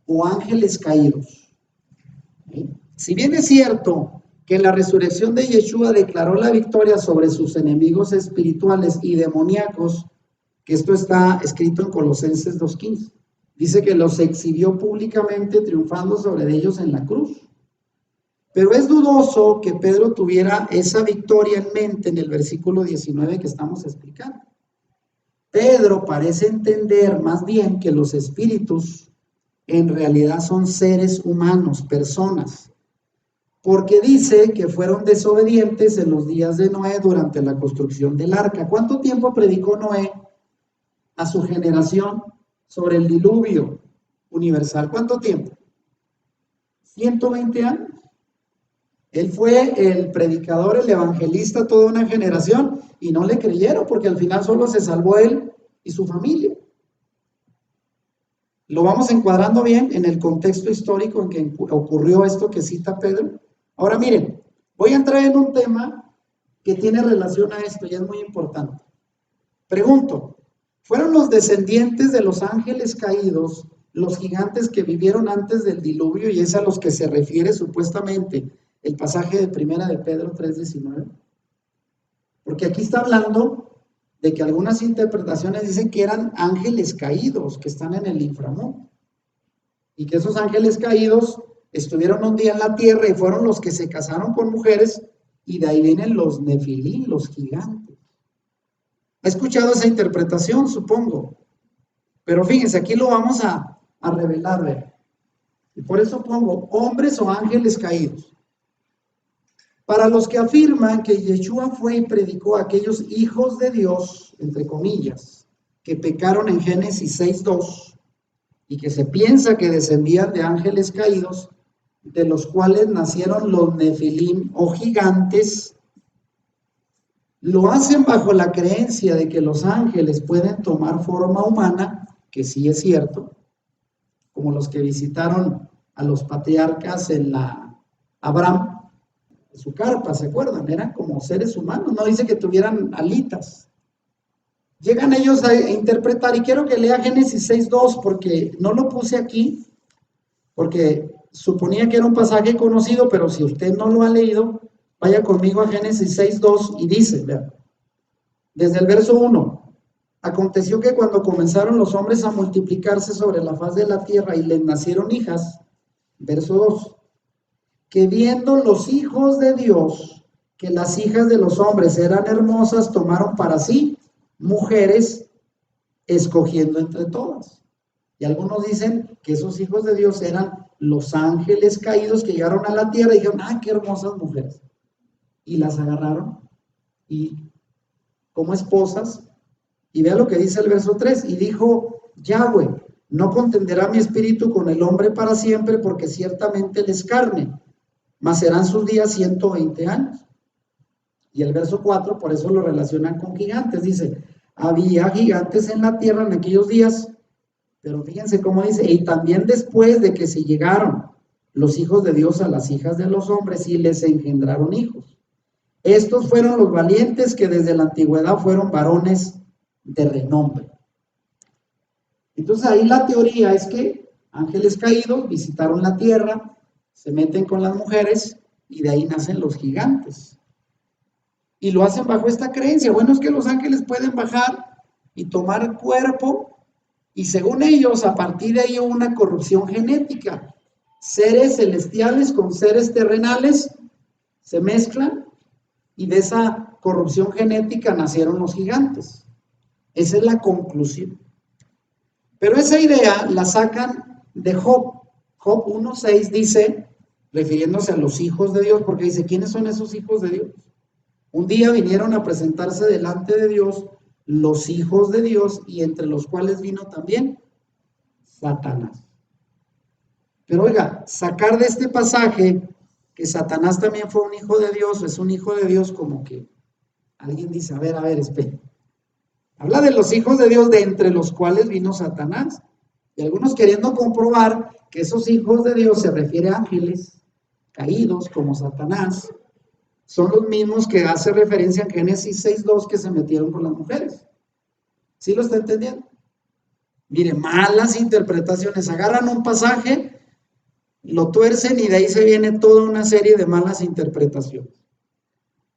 o ángeles caídos. ¿Sí? Si bien es cierto que en la resurrección de Yeshua declaró la victoria sobre sus enemigos espirituales y demoníacos, que esto está escrito en Colosenses 2:15. Dice que los exhibió públicamente triunfando sobre ellos en la cruz. Pero es dudoso que Pedro tuviera esa victoria en mente en el versículo 19 que estamos explicando. Pedro parece entender más bien que los espíritus en realidad son seres humanos, personas, porque dice que fueron desobedientes en los días de Noé durante la construcción del arca. ¿Cuánto tiempo predicó Noé a su generación sobre el diluvio universal? ¿Cuánto tiempo? 120 años. Él fue el predicador, el evangelista, toda una generación, y no le creyeron porque al final solo se salvó él y su familia. Lo vamos encuadrando bien en el contexto histórico en que ocurrió esto que cita Pedro. Ahora miren, voy a entrar en un tema que tiene relación a esto y es muy importante. Pregunto, ¿fueron los descendientes de los ángeles caídos los gigantes que vivieron antes del diluvio y es a los que se refiere supuestamente el pasaje de Primera de Pedro 3:19? Porque aquí está hablando de que algunas interpretaciones dicen que eran ángeles caídos que están en el inframundo y que esos ángeles caídos estuvieron un día en la tierra y fueron los que se casaron con mujeres y de ahí vienen los nefilín, los gigantes. ¿Ha escuchado esa interpretación? Supongo. Pero fíjense, aquí lo vamos a revelar. ¿Ve? Y por eso pongo hombres o ángeles caídos. Para los que afirman que Yeshua fue y predicó a aquellos hijos de Dios, entre comillas, que pecaron en Génesis 6:2 y que se piensa que descendían de ángeles caídos, de los cuales nacieron los nefilim o gigantes, lo hacen bajo la creencia de que los ángeles pueden tomar forma humana, que sí es cierto, como los que visitaron a los patriarcas en la Abraham, su carpa, ¿se acuerdan? Eran como seres humanos, no dice que tuvieran alitas. Llegan ellos a interpretar, y quiero que lea Génesis 6:2, porque no lo puse aquí, porque suponía que era un pasaje conocido, pero si usted no lo ha leído, vaya conmigo a Génesis 6:2 y dice, vean, desde el verso 1, aconteció que cuando comenzaron los hombres a multiplicarse sobre la faz de la tierra y les nacieron hijas, verso 2, que viendo los hijos de Dios que las hijas de los hombres eran hermosas, tomaron para sí mujeres, escogiendo entre todas. Y algunos dicen que esos hijos de Dios eran los ángeles caídos que llegaron a la tierra y dijeron, ¡ah, qué hermosas mujeres! Y las agarraron y como esposas. Y vea lo que dice el verso 3, y dijo Yahweh, no contenderá mi espíritu con el hombre para siempre, porque ciertamente él es carne, mas serán sus días 120 años. Y el verso 4, por eso lo relacionan con gigantes, dice, había gigantes en la tierra en aquellos días, pero fíjense cómo dice, y también después de que se llegaron los hijos de Dios a las hijas de los hombres y les engendraron hijos. Estos fueron los valientes que desde la antigüedad fueron varones de renombre. Entonces ahí la teoría es que ángeles caídos visitaron la tierra, se meten con las mujeres y de ahí nacen los gigantes. Y lo hacen bajo esta creencia. Bueno, es que los ángeles pueden bajar y tomar el cuerpo, y según ellos, a partir de ahí hubo una corrupción genética. Seres celestiales con seres terrenales se mezclan y de esa corrupción genética nacieron los gigantes. Esa es la conclusión. Pero esa idea la sacan de Job. Job 1:6 dice, refiriéndose a los hijos de Dios, porque dice, ¿quiénes son esos hijos de Dios? Un día vinieron a presentarse delante de Dios los hijos de Dios, y entre los cuales vino también Satanás. Pero oiga, sacar de este pasaje que Satanás también fue un hijo de Dios, o es un hijo de Dios, como que alguien dice, a ver, espera. Habla de los hijos de Dios, de entre los cuales vino Satanás. Y algunos queriendo comprobar que esos hijos de Dios se refiere a ángeles caídos como Satanás, son los mismos que hace referencia en Génesis 6:2 que se metieron con las mujeres. ¿Sí lo está entendiendo? Mire, malas interpretaciones. Agarran un pasaje, lo tuercen y de ahí se viene toda una serie de malas interpretaciones.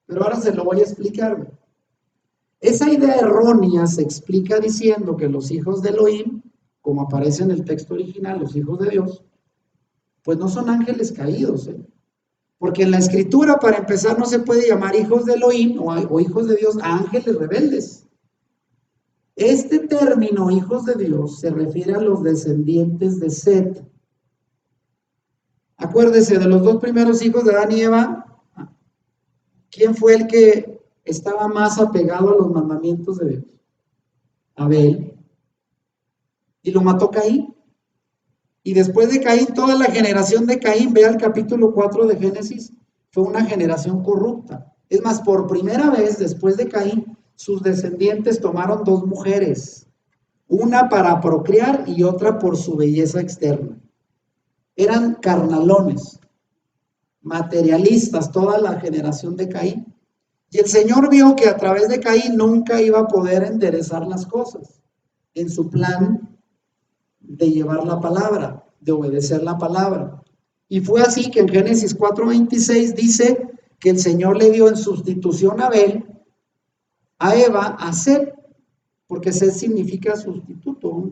Pero ahora se lo voy a explicar. Esa idea errónea se explica diciendo que los hijos de Elohim, como aparece en el texto original, los hijos de Dios, pues no son ángeles caídos, porque en la escritura, para empezar, no se puede llamar hijos de Elohim o hijos de Dios a ángeles rebeldes. Este término, hijos de Dios, se refiere a los descendientes de Set. Acuérdese de los dos primeros hijos de Adán y Eva. ¿Quién fue el que estaba más apegado a los mandamientos de Dios? Abel. Y lo mató Caín. Y después de Caín, toda la generación de Caín, vea el capítulo 4 de Génesis, fue una generación corrupta. Es más, por primera vez después de Caín, sus descendientes tomaron dos mujeres, una para procrear y otra por su belleza externa. Eran carnalones, materialistas, toda la generación de Caín. Y el Señor vio que a través de Caín nunca iba a poder enderezar las cosas en su plan de llevar la palabra, de obedecer la palabra. Y fue así que en Génesis 4:26 dice que el Señor le dio en sustitución a Abel, a Eva, a Set, porque Set significa sustituto.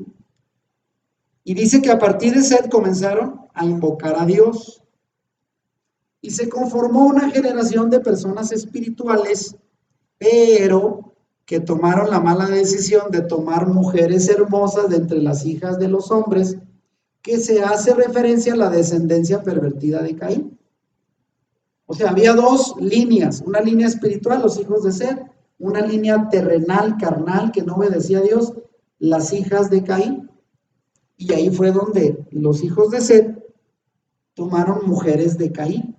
Y dice que a partir de Set comenzaron a invocar a Dios. Y se conformó una generación de personas espirituales, pero que tomaron la mala decisión de tomar mujeres hermosas de entre las hijas de los hombres que se hace referencia a la descendencia pervertida de Caín. O sea, había dos líneas, una línea espiritual, los hijos de Set, una línea terrenal, carnal, que no obedecía a Dios, las hijas de Caín. Y ahí fue donde los hijos de Set tomaron mujeres de Caín.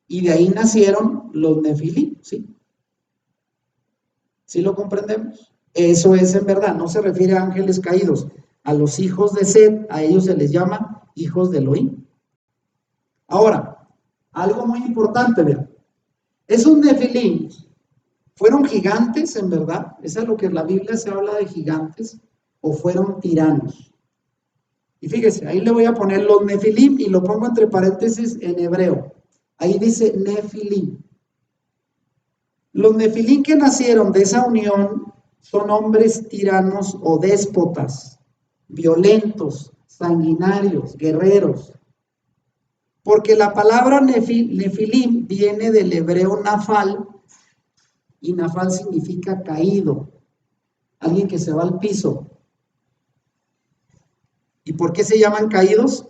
Y de ahí nacieron los Nefilim, ¿sí? ¿Sí lo comprendemos? Eso es en verdad, no se refiere a ángeles caídos. A los hijos de Set, a ellos se les llama hijos de Elohim. Ahora, algo muy importante, vean. Esos Nefilim fueron gigantes, en verdad. Eso es lo que en la Biblia se habla de gigantes, o fueron tiranos. Y fíjese, ahí le voy a poner los Nefilim y lo pongo entre paréntesis en hebreo. Ahí dice Nefilim. Los Nefilim que nacieron de esa unión son hombres tiranos o déspotas, violentos, sanguinarios, guerreros. Porque la palabra Nefilim viene del hebreo nafal, y nafal significa caído, alguien que se va al piso. ¿Y por qué se llaman caídos?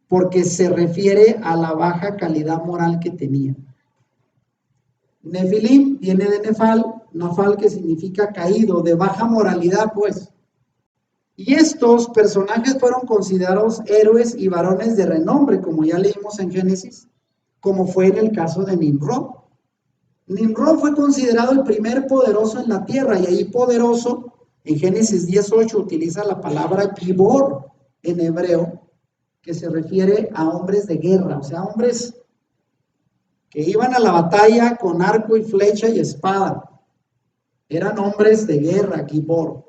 Porque se refiere a la baja calidad moral que tenían. Nefilim viene de nafal que significa caído, de baja moralidad, pues. Y estos personajes fueron considerados héroes y varones de renombre, como ya leímos en Génesis, como fue en el caso de Nimrod. Nimrod fue considerado el primer poderoso en la tierra, y ahí poderoso, en Génesis 18, utiliza la palabra Gibor en hebreo, que se refiere a hombres de guerra, o sea, hombres que iban a la batalla con arco y flecha y espada. Eran hombres de guerra, Gibor.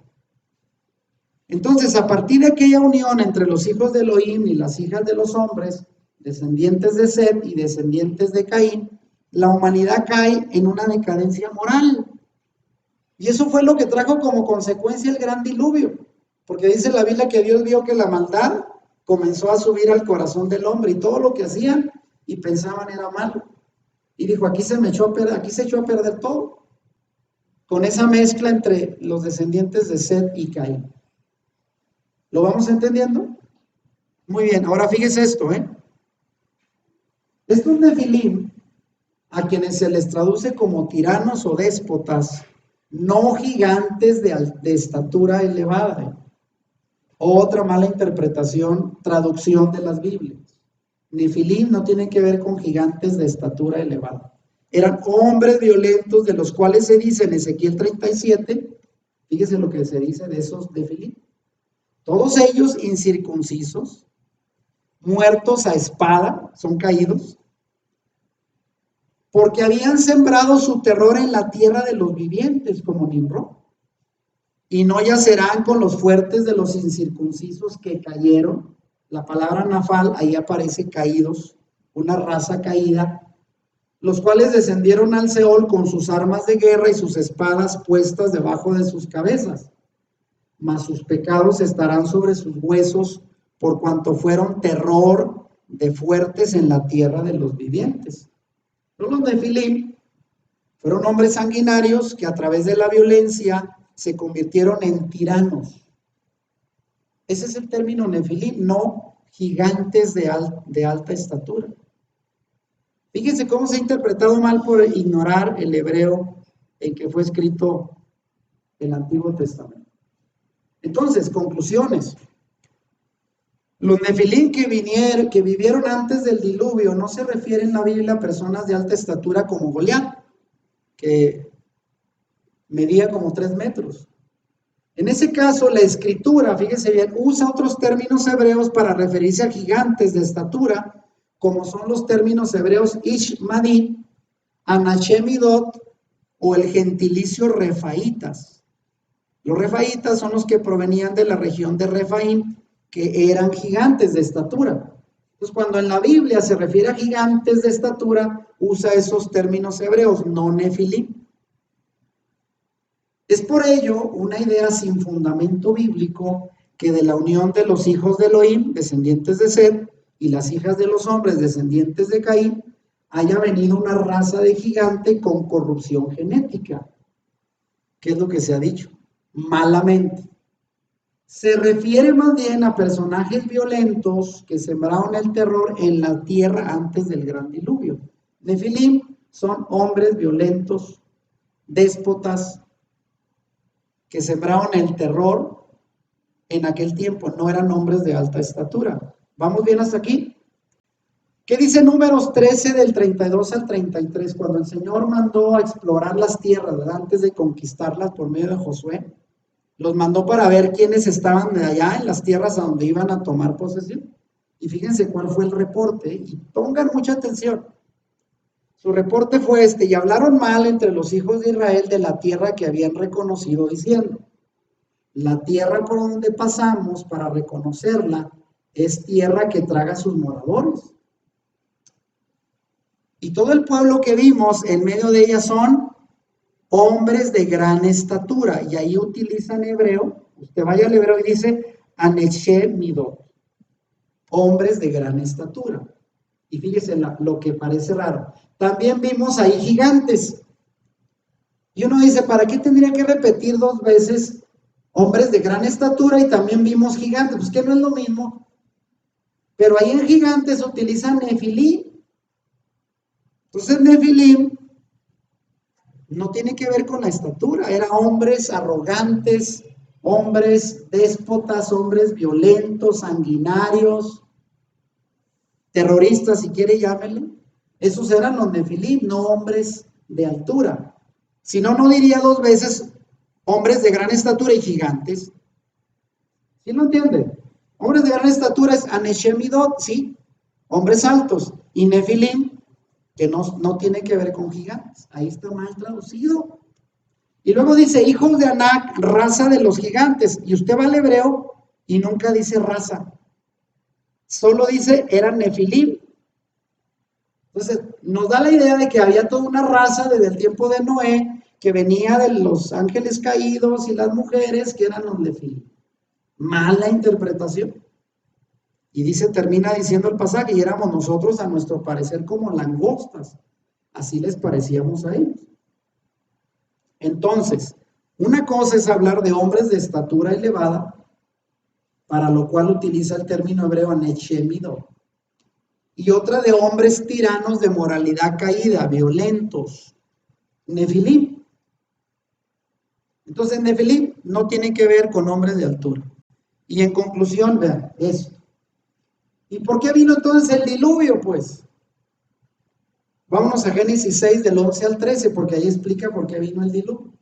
Entonces, a partir de aquella unión entre los hijos de Elohim y las hijas de los hombres, descendientes de Set y descendientes de Caín, la humanidad cae en una decadencia moral. Y eso fue lo que trajo como consecuencia el gran diluvio. Porque dice la Biblia que Dios vio que la maldad comenzó a subir al corazón del hombre, y todo lo que hacían y pensaban era malo. Y dijo, aquí se echó a perder todo, con esa mezcla entre los descendientes de Set y Caín. ¿Lo vamos entendiendo? Muy bien, ahora fíjese esto, Estos Nefilim, a quienes se les traduce como tiranos o déspotas, no gigantes de estatura elevada. Otra mala interpretación, traducción de las Biblias. Nefilim no tienen que ver con gigantes de estatura elevada. Eran hombres violentos, de los cuales se dice en Ezequiel 37, fíjese lo que se dice de esos Nefilim. Todos ellos incircuncisos, muertos a espada, son caídos, porque habían sembrado su terror en la tierra de los vivientes, como Nimrod. Y no yacerán con los fuertes de los incircuncisos que cayeron. La palabra nafal, ahí aparece caídos, una raza caída, los cuales descendieron al Seol con sus armas de guerra y sus espadas puestas debajo de sus cabezas. Mas sus pecados estarán sobre sus huesos, por cuanto fueron terror de fuertes en la tierra de los vivientes. Los Nefilim fueron hombres sanguinarios que a través de la violencia se convirtieron en tiranos. Ese es el término Nefilim, no gigantes de alta estatura. Fíjense cómo se ha interpretado mal por ignorar el hebreo en que fue escrito el Antiguo Testamento. Entonces, conclusiones. Los Nefilim que vivieron antes del diluvio no se refieren en la Biblia a personas de alta estatura como Goliat, que medía como 3 metros. En ese caso, la escritura, fíjese bien, usa otros términos hebreos para referirse a gigantes de estatura, como son los términos hebreos Ish Madin, Anashemidot o el gentilicio Refaitas. Los Refaitas son los que provenían de la región de Refaim, que eran gigantes de estatura. Entonces, cuando en la Biblia se refiere a gigantes de estatura, usa esos términos hebreos, no Nefilim. Es por ello una idea sin fundamento bíblico que de la unión de los hijos de Elohim, descendientes de Set, y las hijas de los hombres, descendientes de Caín, haya venido una raza de gigante con corrupción genética. ¿Qué es lo que se ha dicho? Malamente. Se refiere más bien a personajes violentos que sembraron el terror en la tierra antes del gran diluvio. Nefilim son hombres violentos, déspotas, que sembraron el terror en aquel tiempo, no eran hombres de alta estatura. ¿Vamos bien hasta aquí? ¿Qué dice Números 13 del 32 al 33? Cuando el Señor mandó a explorar las tierras, ¿verdad? Antes de conquistarlas por medio de Josué, los mandó para ver quiénes estaban de allá en las tierras a donde iban a tomar posesión. Y fíjense cuál fue el reporte, y pongan mucha atención. Su reporte fue este: y hablaron mal entre los hijos de Israel de la tierra que habían reconocido, diciendo: la tierra por donde pasamos para reconocerla es tierra que traga a sus moradores. Y todo el pueblo que vimos en medio de ella son hombres de gran estatura. Y ahí utilizan hebreo. Usted vaya al hebreo y dice Aneshe Midot. Hombres de gran estatura. Y fíjese lo que parece raro. También vimos ahí gigantes. Y uno dice, ¿para qué tendría que repetir dos veces hombres de gran estatura y también vimos gigantes? Pues que no es lo mismo. Pero ahí en gigantes utilizan Nefilim. Entonces Nefilim no tiene que ver con la estatura, eran hombres arrogantes, hombres déspotas, hombres violentos, sanguinarios, terroristas, si quiere llámele. Esos eran los Nefilim, no hombres de altura. Si no, no diría dos veces hombres de gran estatura y gigantes. ¿Sí lo entiende? Hombres de gran estatura es Aneshemidot, sí, hombres altos, y Nefilim, que no tiene que ver con gigantes. Ahí está mal traducido. Y luego dice, hijos de Anac, raza de los gigantes. Y usted va al hebreo y nunca dice raza. Solo dice, eran Nefilim. Entonces, nos da la idea de que había toda una raza desde el tiempo de Noé, que venía de los ángeles caídos y las mujeres, que eran los Nefilim. Mala interpretación. Y dice, termina diciendo el pasaje, y éramos nosotros a nuestro parecer como langostas. Así les parecíamos a ellos. Entonces, una cosa es hablar de hombres de estatura elevada, para lo cual utiliza el término hebreo Aneshemido, y otra de hombres tiranos de moralidad caída, violentos, Nefilim. Entonces, Nefilim no tiene que ver con hombres de altura. Y en conclusión, vean, esto. ¿Y por qué vino entonces el diluvio? Pues vámonos a Génesis 6 del 11 al 13, porque ahí explica por qué vino el diluvio.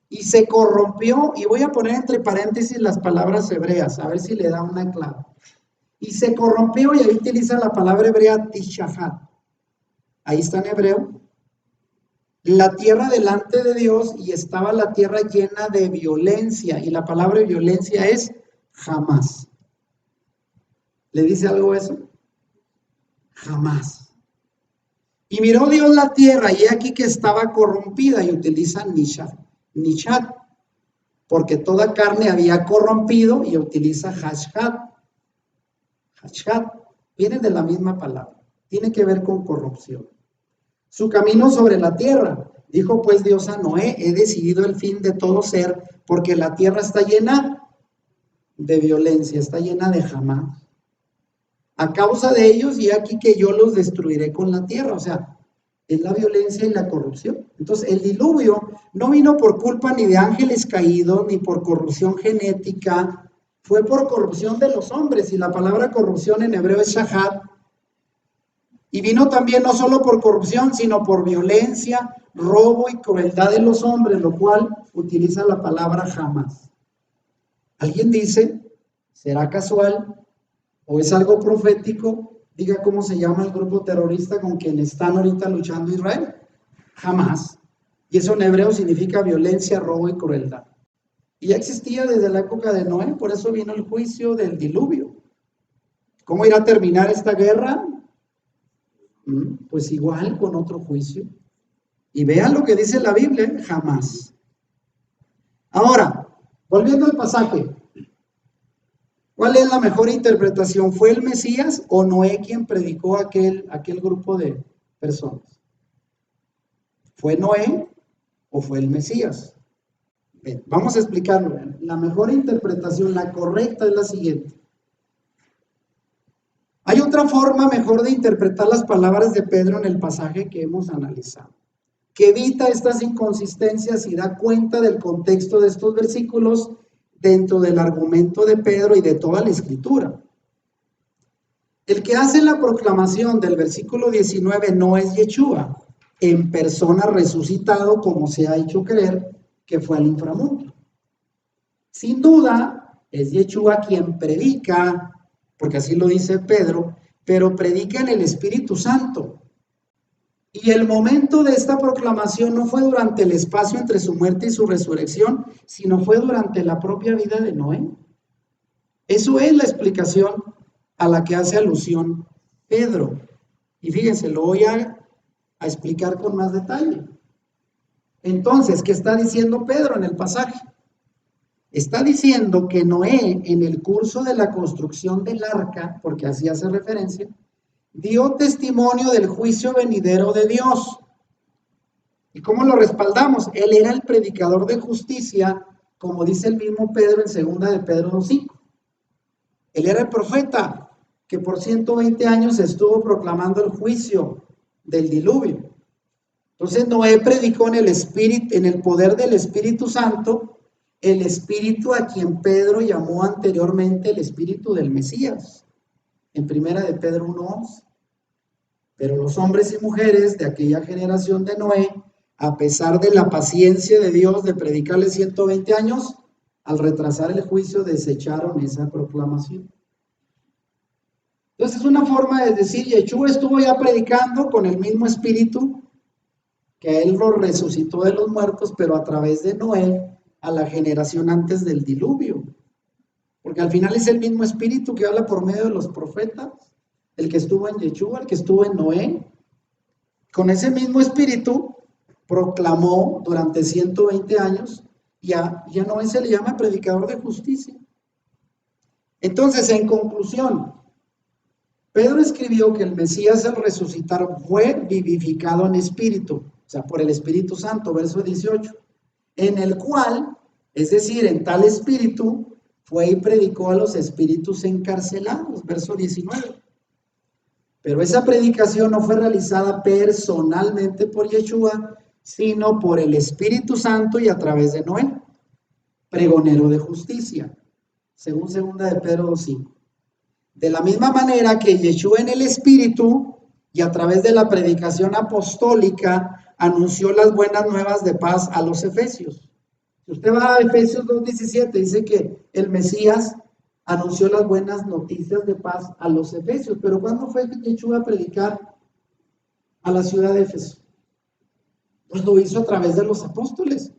Y se corrompió, y voy a poner entre paréntesis las palabras hebreas, a ver si le da una clave. Y se corrompió, y ahí utiliza la palabra hebrea tishahat. Ahí está en hebreo. La tierra delante de Dios, y estaba la tierra llena de violencia, y la palabra violencia es jamás. ¿Le dice algo eso? Jamás. Y miró Dios la tierra, y aquí que estaba corrompida, y utiliza nishat, porque toda carne había corrompido, y utiliza hashhat. Hashhat viene de la misma palabra, tiene que ver con corrupción. Su camino sobre la tierra. Dijo pues Dios a Noé, he decidido el fin de todo ser, porque la tierra está llena de violencia, está llena de jamás. A causa de ellos, y aquí que yo los destruiré con la tierra. O sea, es la violencia y la corrupción. Entonces, el diluvio no vino por culpa ni de ángeles caídos, ni por corrupción genética, fue por corrupción de los hombres. Y la palabra corrupción en hebreo es shahat. Y vino también no solo por corrupción, sino por violencia, robo y crueldad de los hombres, lo cual utiliza la palabra jamás. ¿Alguien dice, será casual o es algo profético? Diga cómo se llama el grupo terrorista con quien están ahorita luchando Israel. Jamás. Y eso en hebreo significa violencia, robo y crueldad. Y ya existía desde la época de Noé, por eso vino el juicio del diluvio. ¿Cómo irá a terminar esta guerra? Pues igual con otro juicio. Y vean lo que dice la Biblia, jamás. Ahora, volviendo al pasaje, ¿cuál es la mejor interpretación? ¿Fue el Mesías o Noé quien predicó aquel grupo de personas? ¿Fue Noé o fue el Mesías? Bien, vamos a explicarlo. La mejor interpretación, la correcta, es la siguiente. Hay otra forma mejor de interpretar las palabras de Pedro en el pasaje que hemos analizado, que evita estas inconsistencias y da cuenta del contexto de estos versículos dentro del argumento de Pedro y de toda la escritura. El que hace la proclamación del versículo 19 no es Yeshua, en persona resucitado, como se ha hecho creer que fue al inframundo. Sin duda, es Yeshua quien predica, porque así lo dice Pedro, pero predica en el Espíritu Santo. Y el momento de esta proclamación no fue durante el espacio entre su muerte y su resurrección, sino fue durante la propia vida de Noé. Eso es la explicación a la que hace alusión Pedro. Y fíjense, lo voy a explicar con más detalle. Entonces, ¿qué está diciendo Pedro en el pasaje? Está diciendo que Noé, en el curso de la construcción del arca, porque así hace referencia, dio testimonio del juicio venidero de Dios. ¿Y cómo lo respaldamos? Él era el predicador de justicia, como dice el mismo Pedro en 2 de Pedro 2:5. Él era el profeta que por 120 años estuvo proclamando el juicio del diluvio. Entonces Noé predicó en el espíritu, en el poder del Espíritu Santo, el espíritu a quien Pedro llamó anteriormente el espíritu del Mesías, en 1 de Pedro 1:11. Pero los hombres y mujeres de aquella generación de Noé, a pesar de la paciencia de Dios de predicarle 120 años, al retrasar el juicio desecharon esa proclamación. Entonces es una forma de decir, Yeshua estuvo ya predicando con el mismo espíritu que él lo resucitó de los muertos, pero a través de Noé, a la generación antes del diluvio. Porque al final es el mismo espíritu que habla por medio de los profetas, el que estuvo en Yeshua, el que estuvo en Noé. Con ese mismo espíritu proclamó durante 120 años, ya Noé se le llama predicador de justicia. Entonces, en conclusión, Pedro escribió que el Mesías al resucitar fue vivificado en espíritu, o sea, por el Espíritu Santo, verso 18, en el cual, es decir, en tal espíritu, fue y predicó a los espíritus encarcelados, verso 19. Pero esa predicación no fue realizada personalmente por Yeshua, sino por el Espíritu Santo y a través de Noé, pregonero de justicia, según 2 de Pedro 2:5. De la misma manera que Yeshua en el Espíritu y a través de la predicación apostólica anunció las buenas nuevas de paz a los efesios. Si usted va a Efesios 2:17, dice que el Mesías anunció las buenas noticias de paz a los efesios. Pero ¿cuándo fue que Yeshua a predicar a la ciudad de Éfeso? Pues lo hizo a través de los apóstoles.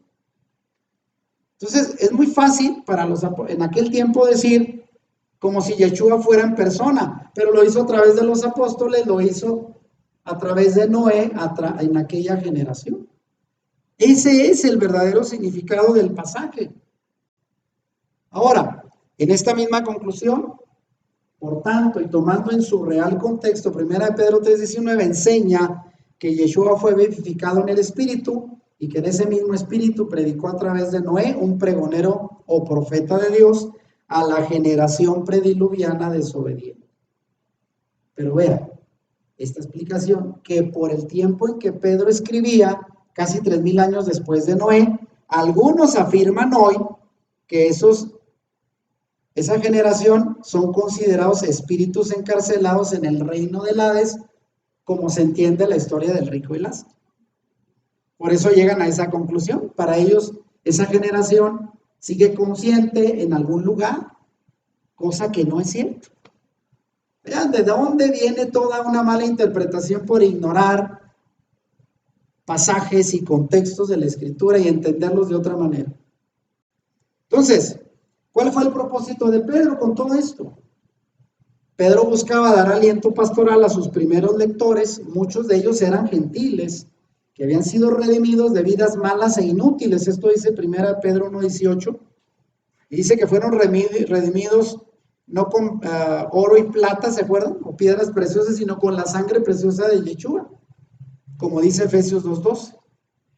Entonces es muy fácil para en aquel tiempo decir como si Yeshua fuera en persona, pero lo hizo a través de los apóstoles, lo hizo a través de Noé en aquella generación. Ese es el verdadero significado del pasaje. Ahora, en esta misma conclusión, por tanto, y tomando en su real contexto, 1 de Pedro 3:19 enseña que Yeshua fue vivificado en el Espíritu y que en ese mismo Espíritu predicó a través de Noé, un pregonero o profeta de Dios, a la generación prediluviana desobediente. Pero vean, esta explicación, que por el tiempo en que Pedro escribía, casi 3000 años después de Noé, algunos afirman hoy que esa generación son considerados espíritus encarcelados en el reino del Hades, como se entiende la historia del rico y Lázaro. Por eso llegan a esa conclusión. Para ellos, esa generación sigue consciente en algún lugar, cosa que no es cierto. Vean de dónde viene toda una mala interpretación por ignorar pasajes y contextos de la Escritura y entenderlos de otra manera. Entonces, ¿cuál fue el propósito de Pedro con todo esto? Pedro buscaba dar aliento pastoral a sus primeros lectores, muchos de ellos eran gentiles, que habían sido redimidos de vidas malas e inútiles. Esto dice 1 Pedro 1:18, y dice que fueron redimidos no con oro y plata, ¿se acuerdan? O piedras preciosas, sino con la sangre preciosa de Yeshua, como dice Efesios 2:12.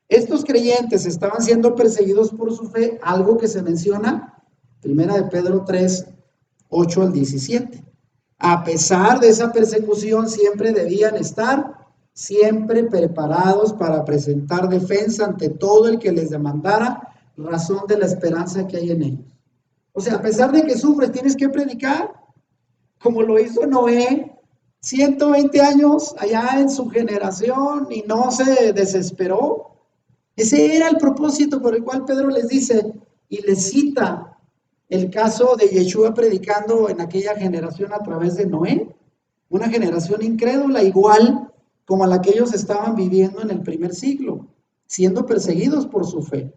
Estos creyentes estaban siendo perseguidos por su fe, algo que se menciona, primera de Pedro 3, 8 al 17. A pesar de esa persecución, siempre debían estar siempre preparados para presentar defensa ante todo el que les demandara razón de la esperanza que hay en ellos. O sea, a pesar de que sufres, tienes que predicar, como lo hizo Noé, 120 años allá en su generación y no se desesperó. Ese era el propósito por el cual Pedro les dice y les cita el caso de Yeshua predicando en aquella generación a través de Noé, una generación incrédula igual como la que ellos estaban viviendo en el primer siglo, siendo perseguidos por su fe.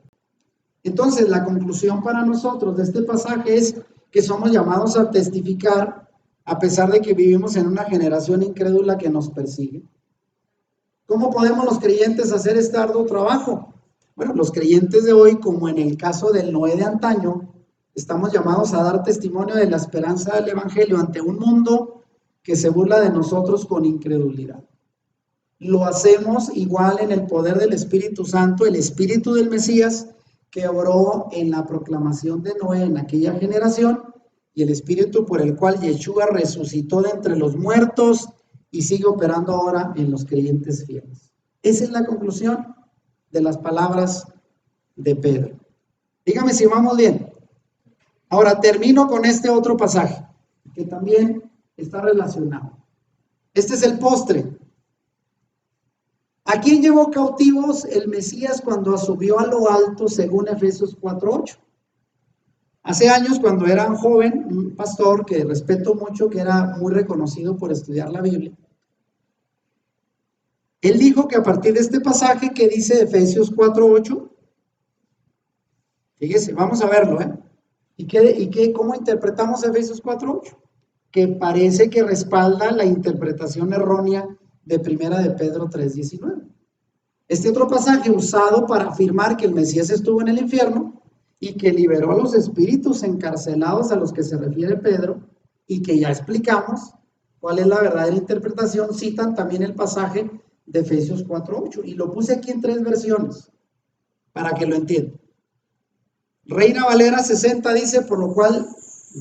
Entonces, la conclusión para nosotros de este pasaje es que somos llamados a testificar a pesar de que vivimos en una generación incrédula que nos persigue. ¿Cómo podemos los creyentes hacer este arduo trabajo? Bueno, los creyentes de hoy, como en el caso del Noé de antaño, estamos llamados a dar testimonio de la esperanza del Evangelio ante un mundo que se burla de nosotros con incredulidad. Lo hacemos igual en el poder del Espíritu Santo, el Espíritu del Mesías, que obró en la proclamación de Noé en aquella generación, y el Espíritu por el cual Yeshua resucitó de entre los muertos y sigue operando ahora en los creyentes fieles. Esa es la conclusión de las palabras de Pedro. Dígame si vamos bien. Ahora termino con este otro pasaje, que también está relacionado. Este es el postre. ¿A quién llevó cautivos el Mesías cuando subió a lo alto, según Efesios 4:8? Hace años, cuando era un joven, un pastor que respeto mucho, que era muy reconocido por estudiar la Biblia, él dijo que a partir de este pasaje que dice Efesios 4:8, fíjese, vamos a verlo, ¿cómo interpretamos Efesios 4:8? Que parece que respalda la interpretación errónea de primera de Pedro 3:19. Este otro pasaje usado para afirmar que el Mesías estuvo en el infierno y que liberó a los espíritus encarcelados a los que se refiere Pedro, y que ya explicamos cuál es la verdadera interpretación, citan también el pasaje de Efesios 4:8, y lo puse aquí en 3 versiones para que lo entiendan. Reina Valera 60 dice, por lo cual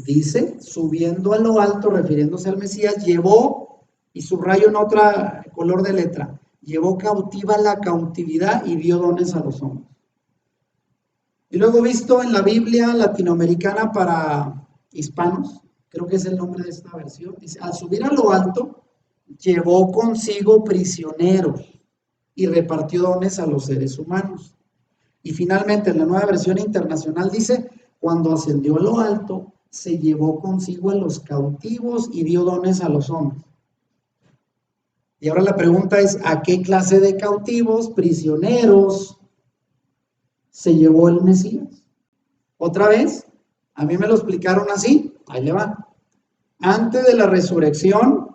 dice, subiendo a lo alto, refiriéndose al Mesías, llevó, y subrayo en otro color de letra, llevó cautiva la cautividad y dio dones a los hombres. Y luego visto en la Biblia latinoamericana para hispanos, creo que es el nombre de esta versión, dice, al subir a lo alto, llevó consigo prisioneros y repartió dones a los seres humanos. Y finalmente en la Nueva Versión Internacional dice, cuando ascendió a lo alto, se llevó consigo a los cautivos y dio dones a los hombres. Y ahora la pregunta es, ¿a qué clase de cautivos, prisioneros, se llevó el Mesías? Otra vez, a mí me lo explicaron así, ahí le va. Antes de la resurrección,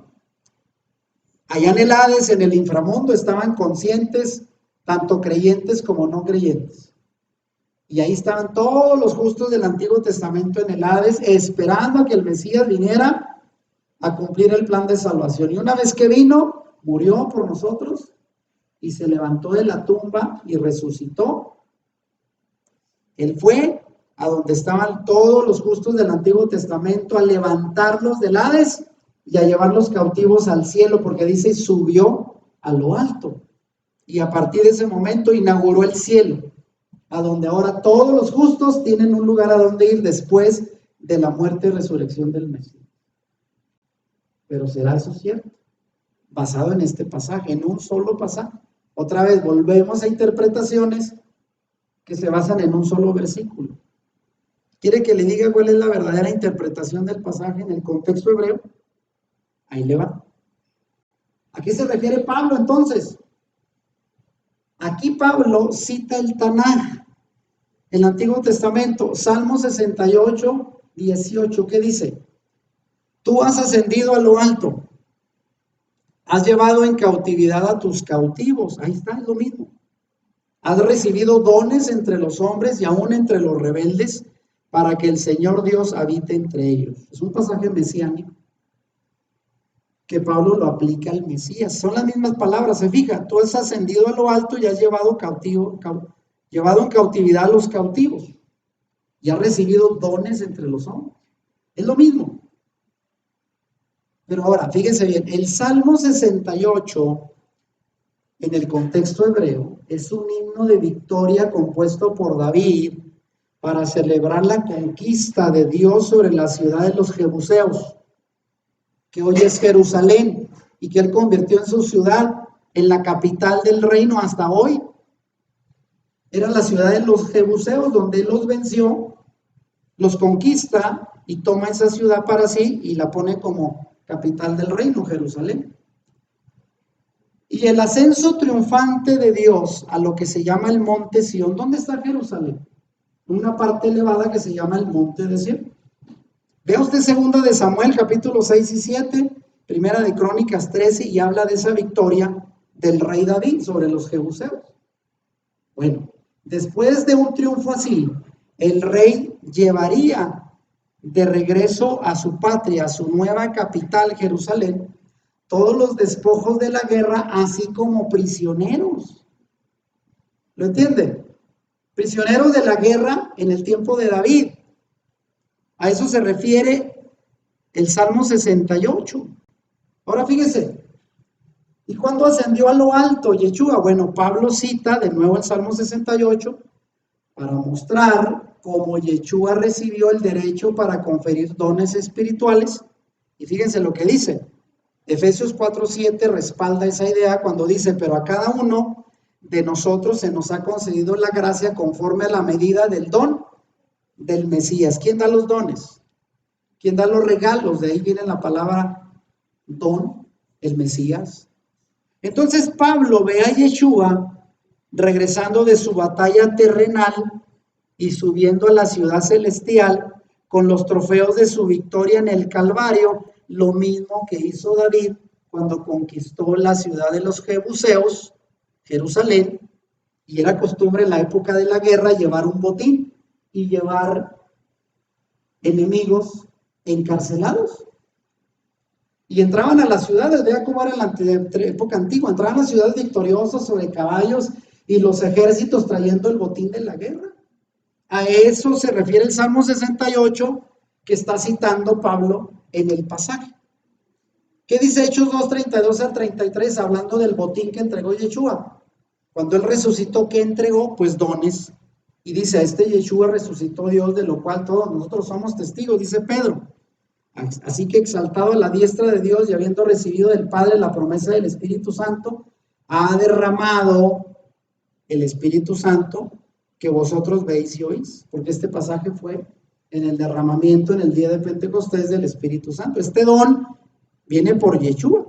allá en el Hades, en el inframundo, estaban conscientes tanto creyentes como no creyentes. Y ahí estaban todos los justos del Antiguo Testamento en el Hades, esperando a que el Mesías viniera a cumplir el plan de salvación. Y una vez que vino, murió por nosotros y se levantó de la tumba y resucitó. Él fue a donde estaban todos los justos del Antiguo Testamento a levantarlos del Hades y a llevarlos cautivos al cielo, porque dice, subió a lo alto. Y a partir de ese momento inauguró el cielo, a donde ahora todos los justos tienen un lugar a donde ir después de la muerte y resurrección del Mesías. Pero ¿será eso cierto? Basado en este pasaje, en un solo pasaje. Otra vez volvemos a interpretaciones que se basan en un solo versículo. ¿Quiere que le diga cuál es la verdadera interpretación del pasaje en el contexto hebreo? Ahí le va. ¿A qué se refiere Pablo entonces? Aquí Pablo cita el Tanaj, el Antiguo Testamento, Salmo 68, 18, ¿qué dice? Tú has ascendido a lo alto, has llevado en cautividad a tus cautivos, ahí está, es lo mismo. Has recibido dones entre los hombres y aún entre los rebeldes, para que el Señor Dios habite entre ellos. Es un pasaje mesiánico. que Pablo lo aplica al Mesías. Son las mismas palabras, se fija, tú has ascendido a lo alto y has llevado llevado en cautividad a los cautivos y has recibido dones entre los hombres. Es lo mismo. Pero ahora, fíjense bien, el Salmo 68, en el contexto hebreo, es un himno de victoria compuesto por David para celebrar la conquista de Dios sobre la ciudad de los Jebuseos, que hoy es Jerusalén, y que él convirtió en su ciudad, en la capital del reino hasta hoy. Era la ciudad de los Jebuseos, donde él los venció, los conquista y toma esa ciudad para sí y la pone como capital del reino, Jerusalén. Y el ascenso triunfante de Dios a lo que se llama el monte Sión. ¿Dónde está Jerusalén? Una parte elevada que se llama el monte de Sión. Vea usted segunda de Samuel, capítulo 6 y 7, primera de Crónicas 13, y habla de esa victoria del rey David sobre los jebuseos. Bueno, después de un triunfo así, el rey llevaría de regreso a su patria, a su nueva capital, Jerusalén, todos los despojos de la guerra, así como prisioneros. ¿Lo entienden? Prisioneros de la guerra en el tiempo de David. A eso se refiere el Salmo 68. Ahora fíjese, ¿y cuándo ascendió a lo alto Yeshua? Bueno, Pablo cita de nuevo el Salmo 68 para mostrar cómo Yeshua recibió el derecho para conferir dones espirituales. Y fíjense lo que dice. Efesios 4:7 respalda esa idea cuando dice, pero a cada uno de nosotros se nos ha concedido la gracia conforme a la medida del don del Mesías. ¿Quién da los dones? ¿Quién da los regalos? De ahí viene la palabra don, el Mesías. Entonces Pablo ve a Yeshua regresando de su batalla terrenal y subiendo a la ciudad celestial con los trofeos de su victoria en el Calvario, lo mismo que hizo David cuando conquistó la ciudad de los Jebuseos, Jerusalén, y era costumbre en la época de la guerra llevar un botín y llevar enemigos encarcelados. Y entraban a las ciudades, vea cómo era en la época antigua, entraban a las ciudades victoriosas sobre caballos y los ejércitos trayendo el botín de la guerra. A eso se refiere el Salmo 68 que está citando Pablo en el pasaje. ¿Qué dice Hechos 2:32 al 33 hablando del botín que entregó Yeshua? Cuando él resucitó, ¿qué entregó? Pues dones. Y dice, a este Yeshua resucitó Dios, de lo cual todos nosotros somos testigos, dice Pedro. Así que exaltado a la diestra de Dios y habiendo recibido del Padre la promesa del Espíritu Santo, ha derramado el Espíritu Santo que vosotros veis y oís, porque este pasaje fue en el derramamiento en el día de Pentecostés del Espíritu Santo. Este don viene por Yeshua.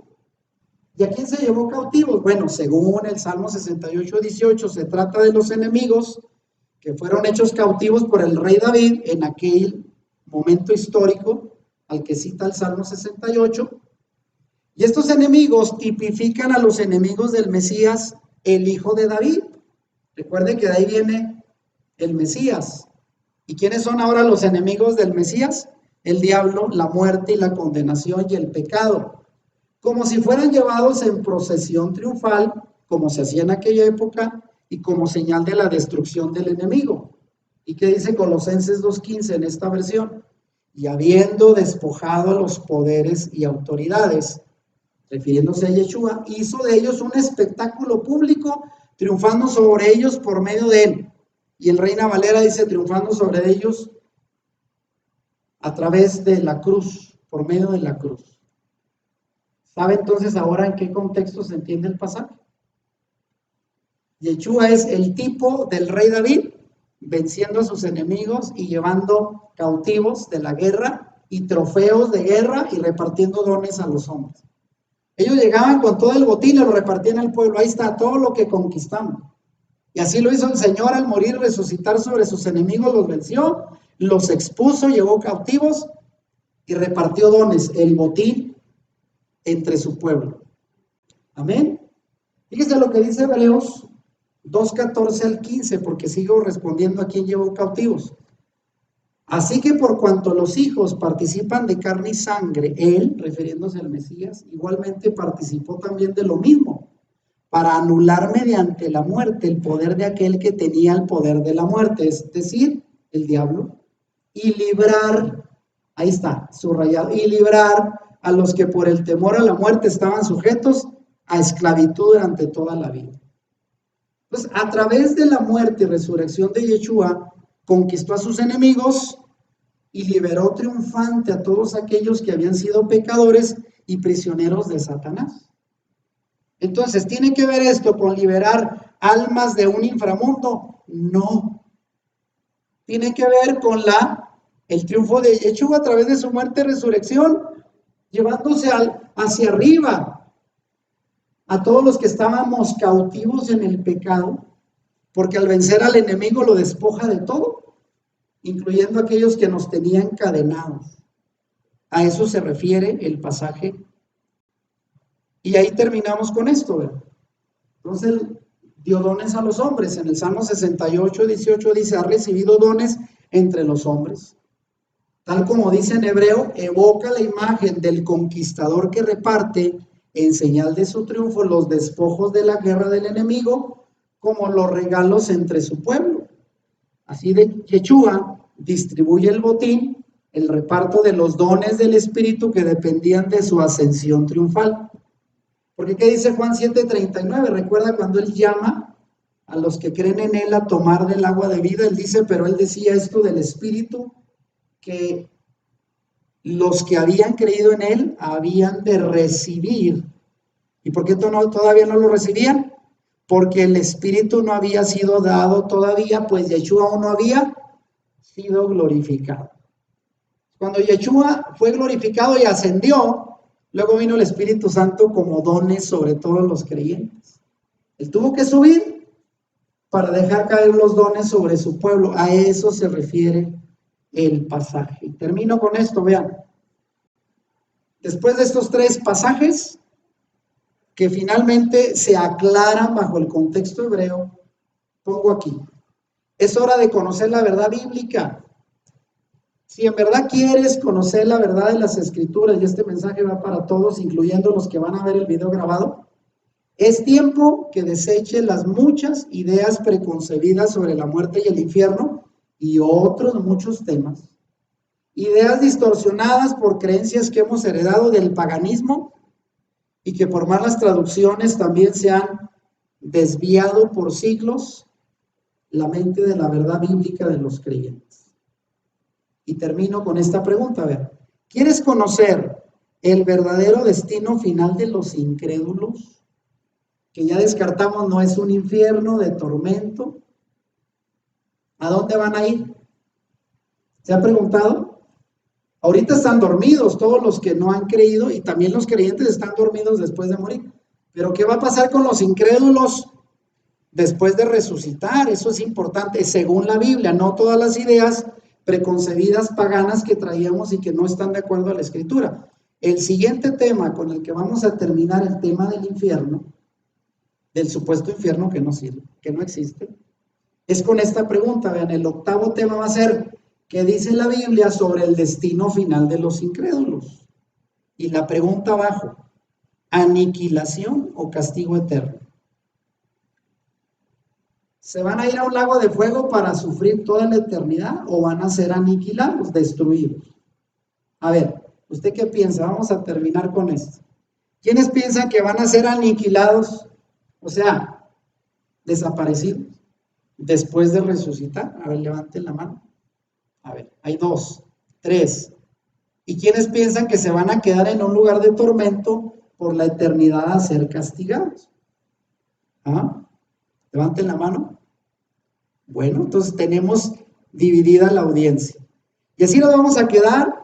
¿Y a quién se llevó cautivos? Bueno, según el Salmo 68:18, se trata de los enemigos que fueron hechos cautivos por el rey David en aquel momento histórico al que cita el Salmo 68. Y estos enemigos tipifican a los enemigos del Mesías, el hijo de David. Recuerden que de ahí viene el Mesías. ¿Y quiénes son ahora los enemigos del Mesías? El diablo, la muerte y la condenación y el pecado. Como si fueran llevados en procesión triunfal, como se hacía en aquella época, y como señal de la destrucción del enemigo. ¿Y qué dice Colosenses 2:15 en esta versión? Y habiendo despojado a los poderes y autoridades, refiriéndose a Yeshua, hizo de ellos un espectáculo público, triunfando sobre ellos por medio de él. Y el Reina Valera dice, triunfando sobre ellos a través de la cruz, por medio de la cruz. ¿Sabe entonces ahora en qué contexto se entiende el pasaje? Yeshua es el tipo del rey David, venciendo a sus enemigos y llevando cautivos de la guerra y trofeos de guerra y repartiendo dones a los hombres. Ellos llegaban con todo el botín y lo repartían al pueblo. Ahí está todo lo que conquistamos. Y así lo hizo el Señor al morir, resucitar sobre sus enemigos, los venció, los expuso, llevó cautivos y repartió dones, el botín, entre su pueblo. Amén. Fíjese lo que dice Hebreos 2:14 al 15, porque sigo respondiendo a quién llevó cautivos. Así que por cuanto los hijos participan de carne y sangre, él, refiriéndose al Mesías, igualmente participó también de lo mismo, para anular mediante la muerte el poder de aquel que tenía el poder de la muerte, es decir, el diablo, y librar, ahí está, subrayado, y librar a los que por el temor a la muerte estaban sujetos a esclavitud durante toda la vida. Pues a través de la muerte y resurrección de Yeshua, conquistó a sus enemigos y liberó triunfante a todos aquellos que habían sido pecadores y prisioneros de Satanás. Entonces, ¿tiene que ver esto con liberar almas de un inframundo? No. Tiene que ver con el triunfo de Yeshua a través de su muerte y resurrección, llevándose hacia arriba a todos los que estábamos cautivos en el pecado, porque al vencer al enemigo lo despoja de todo, incluyendo aquellos que nos tenían encadenados. A eso se refiere el pasaje. Y ahí terminamos con esto, ¿verdad? Entonces, dio dones a los hombres. En el Salmo 68, 18 dice, ha recibido dones entre los hombres. Tal como dice en hebreo, evoca la imagen del conquistador que reparte en señal de su triunfo los despojos de la guerra del enemigo, como los regalos entre su pueblo. Así de Yeshua distribuye el botín, el reparto de los dones del Espíritu que dependían de su ascensión triunfal. Porque ¿qué dice Juan 7:39? Recuerda cuando él llama a los que creen en él a tomar del agua de vida, él dice, pero él decía esto del Espíritu, que los que habían creído en él habían de recibir. ¿Y por qué todavía no lo recibían? Porque el Espíritu no había sido dado todavía, pues Yeshua aún no había sido glorificado. Cuando Yeshua fue glorificado y ascendió, luego vino el Espíritu Santo como dones sobre todos los creyentes. Él tuvo que subir para dejar caer los dones sobre su pueblo. A eso se refiere el pasaje. Y termino con esto, vean. Después de estos tres pasajes, que finalmente se aclaran bajo el contexto hebreo, pongo aquí. Es hora de conocer la verdad bíblica. Si en verdad quieres conocer la verdad de las Escrituras, y este mensaje va para todos, incluyendo los que van a ver el video grabado, es tiempo que deseches las muchas ideas preconcebidas sobre la muerte y el infierno y otros muchos temas. Ideas distorsionadas por creencias que hemos heredado del paganismo y que por malas traducciones también se han desviado por siglos la mente de la verdad bíblica de los creyentes. Y termino con esta pregunta, a ver, ¿quieres conocer el verdadero destino final de los incrédulos? Que ya descartamos no es un infierno de tormento. ¿A dónde van a ir? ¿Se ha preguntado? Ahorita están dormidos todos los que no han creído y también los creyentes están dormidos después de morir. Pero ¿qué va a pasar con los incrédulos después de resucitar? Eso es importante, según la Biblia, no todas las ideas preconcebidas paganas que traíamos y que no están de acuerdo a la Escritura. El siguiente tema con el que vamos a terminar el tema del infierno, del supuesto infierno que no sirve, que no existe, es con esta pregunta. Vean, el octavo tema va a ser ¿qué dice la Biblia sobre el destino final de los incrédulos? Y la pregunta abajo, ¿aniquilación o castigo eterno? ¿Se van a ir a un lago de fuego para sufrir toda la eternidad o van a ser aniquilados, destruidos? A ver, ¿usted qué piensa? Vamos a terminar con esto. ¿Quiénes piensan que van a ser aniquilados? O sea, desaparecidos después de resucitar. A ver, levanten la mano. A ver, hay 2, 3. ¿Y quiénes piensan que se van a quedar en un lugar de tormento por la eternidad a ser castigados? ¿Ah? Levanten la mano. Bueno, entonces tenemos dividida la audiencia. Y así nos vamos a quedar.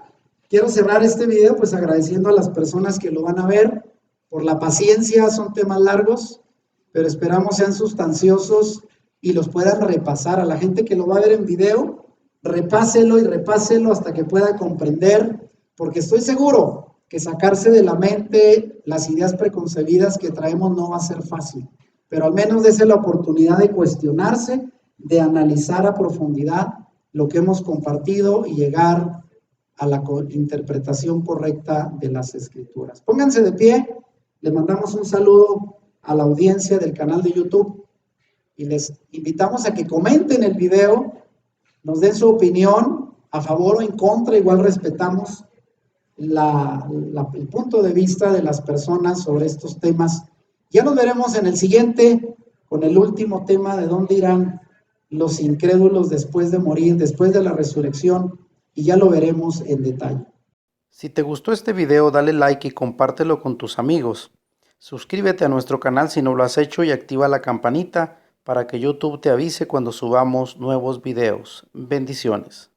Quiero cerrar este video pues agradeciendo a las personas que lo van a ver por la paciencia. Son temas largos, pero esperamos sean sustanciosos y los puedan repasar. A la gente que lo va a ver en video, repáselo y repáselo hasta que pueda comprender, porque estoy seguro que sacarse de la mente las ideas preconcebidas que traemos no va a ser fácil, pero al menos dése la oportunidad de cuestionarse, de analizar a profundidad lo que hemos compartido y llegar a la interpretación correcta de las Escrituras. Pónganse de pie, le mandamos un saludo a la audiencia del canal de YouTube y les invitamos a que comenten el video, nos den su opinión a favor o en contra, igual respetamos el punto de vista de las personas sobre estos temas. Ya nos veremos en el siguiente, con el último tema de dónde irán los incrédulos después de morir, después de la resurrección, y ya lo veremos en detalle. Si te gustó este video, dale like y compártelo con tus amigos. Suscríbete a nuestro canal si no lo has hecho y activa la campanita para que YouTube te avise cuando subamos nuevos videos. Bendiciones.